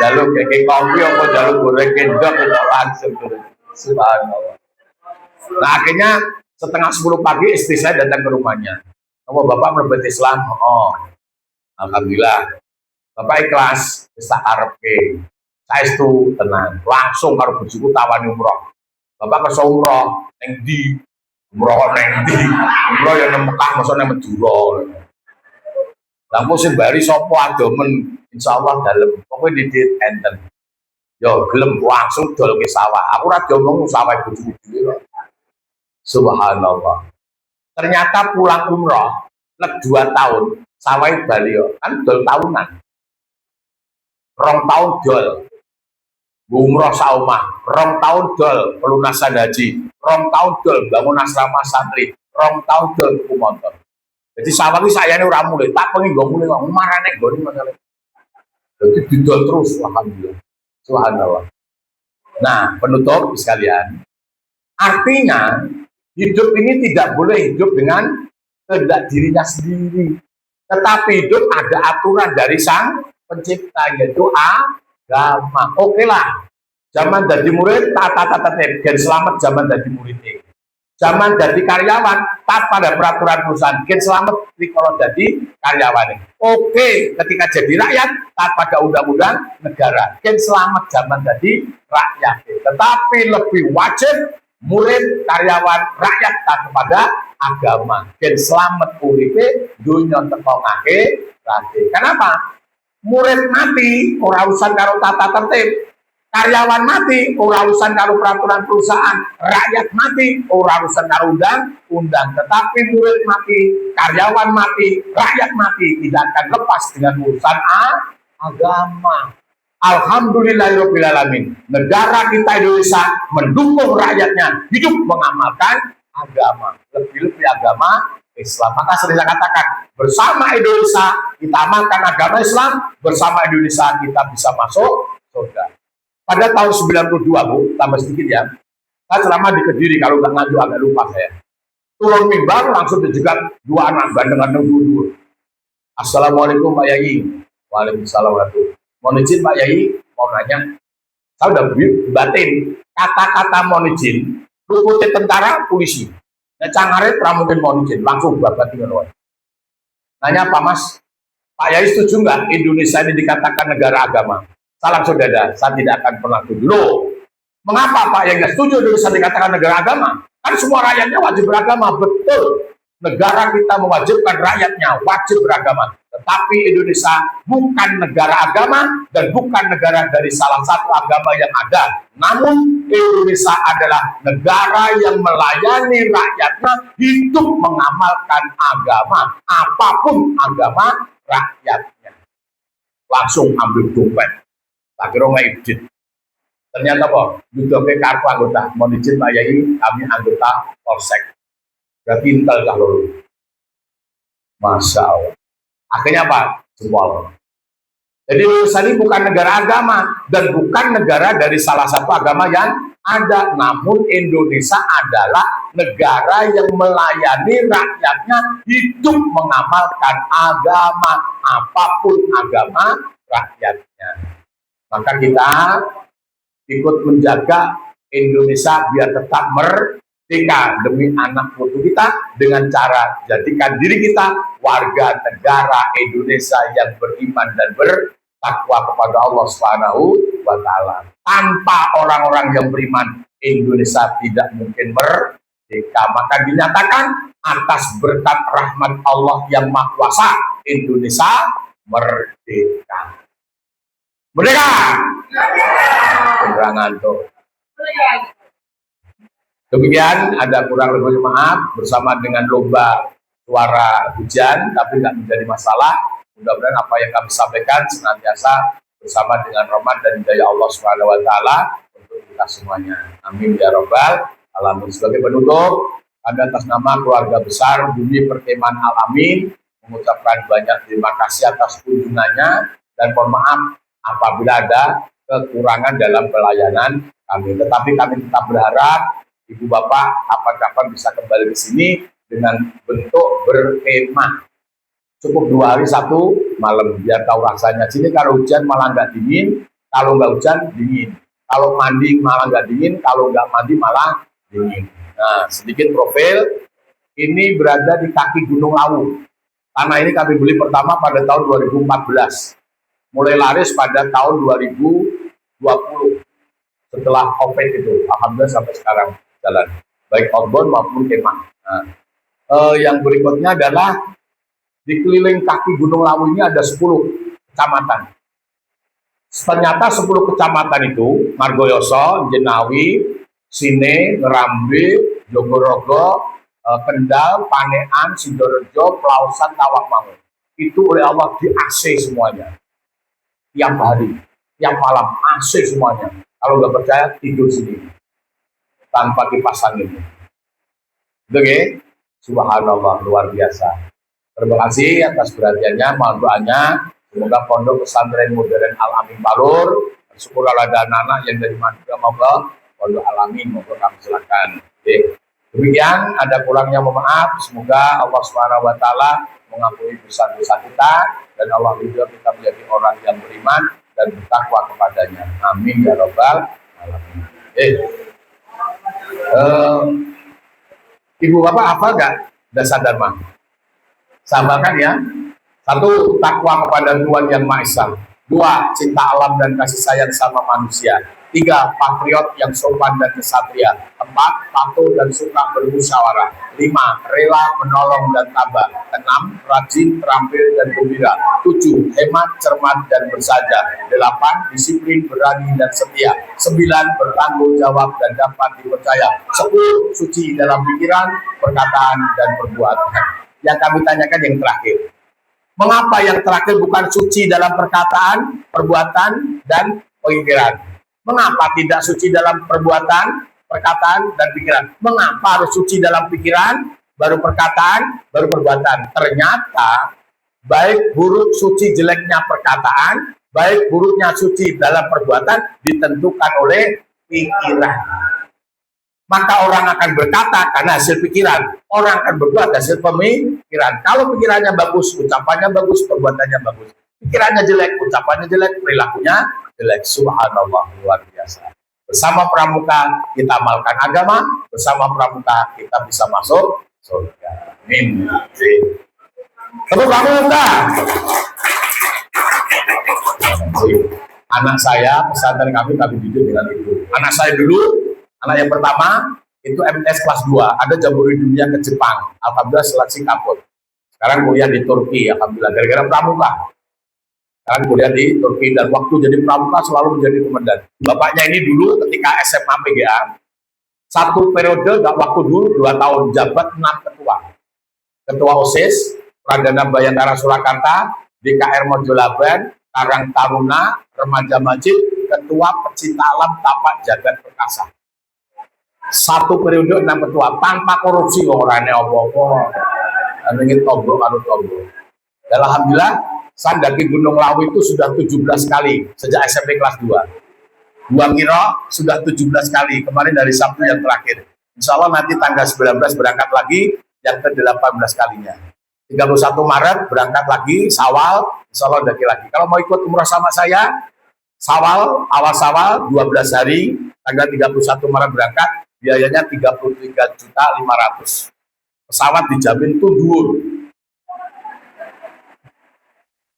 Jaluk kayak kopi apa jaluk goreng kendok udah langsung turun. Subhanallah. Nah akhirnya setengah 10 pagi istri saya datang ke rumahnya. Kamu bapak merebut Islam? Oh, alhamdulillah. Bapak ikhlas, bisa arepke. Saya itu tenang, langsung karo bojoku tawani umroh. Bapak ke umroh, neng di umroh neng di umroh yang nang Mekah, maksudnya nang Madura. Lampu sing bari sapa adomen, insyaallah dalem. Pokoke didit enten. Yo gelem langsung dol ke sawah. Aku ora diomong sawah bojoku dhewe. Subhanallah. Ternyata pulang umroh lek 2 tahun sawah Bali yo kan dol tahunan. 2 tahun dol. Umroh saumah, 2 tahun dol pelunasan haji, 2 tahun dol bangun asrama santri, 2 tahun dol tuku motor. Jadi sawah ini saya ini orang mulai, tak pengen gue mulai ngomong marane gue ini masalah. Jadi didol terus, alhamdulillah, subhanallah. Nah penutup sekalian, artinya hidup ini tidak boleh hidup dengan kehendak dirinya sendiri, tetapi hidup ada aturan dari sang pencipta yaitu agama. Oke lah, zaman jadi murid tata tertib, gen selamat zaman jadi murid. Zaman jadi karyawan taat pada peraturan perusahaan, gen selamat kalau jadi karyawan. Oke, ketika jadi rakyat taat pada undang-undang negara, gen selamat zaman jadi rakyat. Tetapi lebih wajib murid, karyawan, rakyat taat kepada agama. Gen selamat uripe dunya teko ngake. Kenapa? Murid mati ora urusan karo tata tertib, karyawan mati ora urusan karo peraturan perusahaan, rakyat mati ora urusan karo undang-undang. Tetapi murid mati, karyawan mati, rakyat mati tidak akan lepas dengan urusan agama. Alhamdulillahirobbilalamin. Negara kita Indonesia mendukung rakyatnya hidup mengamalkan agama, lebih-lebih agama Islam. Maka sering saya katakan, bersama Indonesia kita amalkan agama Islam, bersama Indonesia kita bisa masuk surga. Pada tahun 92, Bu, tambah sedikit ya, saya ceramah di Kediri, kalau nggak ngaju agak lupa saya. Turun mimbar langsung dijegat 2 anak gandeng-gandeng dulu. Assalamualaikum Pak Yai. Waalaikumsalam warahmatullahi. Mohon izin Pak Yai, mau nanya. Saya udah batin kata-kata mohon izin, luputnya tentara, polisi. Nah, cangare mungkin mohon izin, langsung babat dengan orang. Nanya Pak Mas, Pak Yai setuju nggak Indonesia ini dikatakan negara agama? Salam saudara, saya tidak akan pernah setuju. Mengapa Pak Yai nggak setuju Indonesia dikatakan negara agama? Kan semua rakyatnya wajib beragama, betul. Negara kita mewajibkan rakyatnya wajib beragama. Tetapi Indonesia bukan negara agama dan bukan negara dari salah satu agama yang ada. Namun Indonesia adalah negara yang melayani rakyatnya hidup mengamalkan agama, apapun agama rakyatnya. Langsung ambil dompet. Tak kira ngedit. Ternyata kok duduknya kartu anggota. Mohon izin Pak Yai, kami anggota Polsek. Berarti intel lah lho. Masya Allah. Akhirnya apa? Jempol. Jadi Indonesia ini bukan negara agama dan bukan negara dari salah satu agama yang ada. Namun Indonesia adalah negara yang melayani rakyatnya hidup mengamalkan agama, apapun agama rakyatnya. Maka kita ikut menjaga Indonesia biar tetap merdeka demi anak putu kita dengan cara jadikan diri kita warga negara Indonesia yang beriman dan bertakwa kepada Allah Subhanahu wa taala. Tanpa orang-orang yang beriman, Indonesia tidak mungkin merdeka. Maka dinyatakan atas berkat rahmat Allah yang Maha Kuasa, Indonesia merdeka. Merdeka! Penerangan tuh. Demikian, ada kurang lebih maaf bersama dengan lomba suara hujan, tapi nggak menjadi masalah. Mudah-mudahan apa yang kami sampaikan senantiasa bersama dengan rahmat dan hidayah Allah Subhanahu wa taala untuk kita semuanya. Amin ya rabbal alamin. Sebagai penutup, kami atas nama keluarga besar Bumi Perkemahan Al-Amin mengucapkan banyak terima kasih atas kunjungannya dan mohon maaf apabila ada kekurangan dalam pelayanan kami. Tetapi kami tetap berharap Ibu Bapak kapan-kapan bisa kembali ke sini dengan bentuk berkemah. Cukup 2 hari 1 malam biar tahu rasanya. Jadi kalau hujan malah nggak dingin, kalau nggak hujan dingin. Kalau mandi malah nggak dingin, kalau nggak mandi malah dingin. Nah, sedikit profil. Ini berada di kaki Gunung Lawu. Tanah ini kami beli pertama pada tahun 2014. Mulai laris pada tahun 2020. Setelah COVID itu, alhamdulillah sampai sekarang jalan. Baik outbound maupun kemah. Nah, yang berikutnya adalah di keliling kaki Gunung Lawu ini ada 10 kecamatan. Ternyata 10 kecamatan itu, Margoyoso, Jenawi, Sine, Ngerambe, Jogorogo, Kendal, Panean, Sidorejo, Pelausan, Tawangmangu. Itu oleh Allah di AC semuanya. Tiap hari, tiap malam, AC semuanya. Kalau nggak percaya, tidur sini. Tanpa kipas angin. Oke? Subhanallah, luar biasa. Terima kasih atas perhatiannya, mohon doanya. Semoga Pondok Pesantren Modern Al-Amin Balur, syukur ada anak-anak yang dari Madura maupun Pondok Al-Amin, moga kami silakan. Oke. Demikian, ada kurangnya mohon maaf. Semoga Allah SWT mengampuni dosa-dosa kita dan Allah ridho kita menjadi orang yang beriman dan bertakwa kepadanya. Amin ya rabbal alamin. Ibu bapak hafal nggak dasar dharma? Sampaikan ya. 1, takwa kepada Tuhan yang Maha Esa. 2, cinta alam dan kasih sayang sama manusia. 3, patriot yang sopan dan kesatria. 4, patuh dan suka bermusyawarah. 5, rela menolong dan tabah. 6, rajin, terampil dan gembira. 7, hemat, cermat dan bersaja. 8, disiplin, berani dan setia. 9, bertanggung jawab dan dapat dipercaya. 10, suci dalam pikiran, perkataan dan perbuatan. Yang kami tanyakan yang terakhir. Mengapa yang terakhir bukan suci dalam perkataan, perbuatan, dan pikiran? Mengapa tidak suci dalam perbuatan, perkataan, dan pikiran? Mengapa harus suci dalam pikiran, baru perkataan, baru perbuatan? Ternyata, baik buruk suci jeleknya perkataan, baik buruknya suci dalam perbuatan, ditentukan oleh pikiran. Maka orang akan berkata karena hasil pikiran. Orang akan berbuat hasil pemikiran. Kalau pikirannya bagus, ucapannya bagus, perbuatannya bagus. Pikirannya jelek, ucapannya jelek, perilakunya jelek. Subhanallah, luar biasa. Bersama pramuka kita amalkan agama, bersama pramuka kita bisa masuk surga. Amin. Tepuk pramuka. Anak saya, pesantren kami dididik dengan itu. Anak saya dulu, anak yang pertama itu MTS kelas 2, ada jambore dunia ke Jepang. Alhamdulillah seleksi kaput. Sekarang kuliah di Turki, alhamdulillah gara-gara pramuka. Sekarang kuliah di Turki dan waktu jadi pramuka selalu menjadi komandan. Bapaknya ini dulu ketika SMA PGA, 1 periode gak waktu dulu 2 tahun jabat 6 ketua. Ketua OSIS, Pradana Bayangkara Surakarta, DKR Mojolaban, Karang Taruna, Remaja Majid, Ketua Pecinta Alam Tapak Jagat Perkasa. 1 periode 6 ketua tanpa korupsi orangnya apa-apa. Ini tombol karo tombol. Dan alhamdulillah sandaki Gunung Lawu itu sudah 17 kali sejak SMP kelas 2. Gua kira sudah 17 kali kemarin dari Sabtu yang terakhir. Insya Allah nanti tanggal 19 berangkat lagi yang ke-18 kalinya. 31 Maret berangkat lagi Sawal, insya Allah daki lagi. Kalau mau ikut umrah sama saya, Sawal, awal Sawal 12 hari, tanggal 31 Maret berangkat. Biayanya 33.500.000. Pesawat dijamin tuh dhuwur.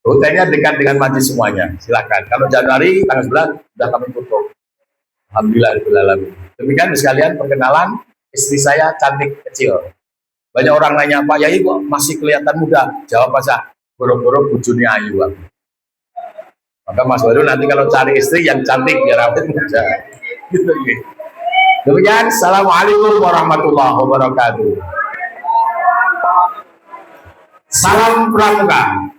Hotelnya dekat dengan masjid semuanya. Silakan. Kalau Januari tanggal 9 sudah kami tutup. Alhamdulillah. Demikian sekalian perkenalan istri saya cantik kecil. Banyak orang nanya, Pak Yai kok masih kelihatan muda? Jawab aja, boro-boro bojone ayu. Maka Mas Baru nanti kalau cari istri yang cantik biar awet muda. Gitu. Demikian, assalamualaikum warahmatullahi wabarakatuh. Salam pramuka.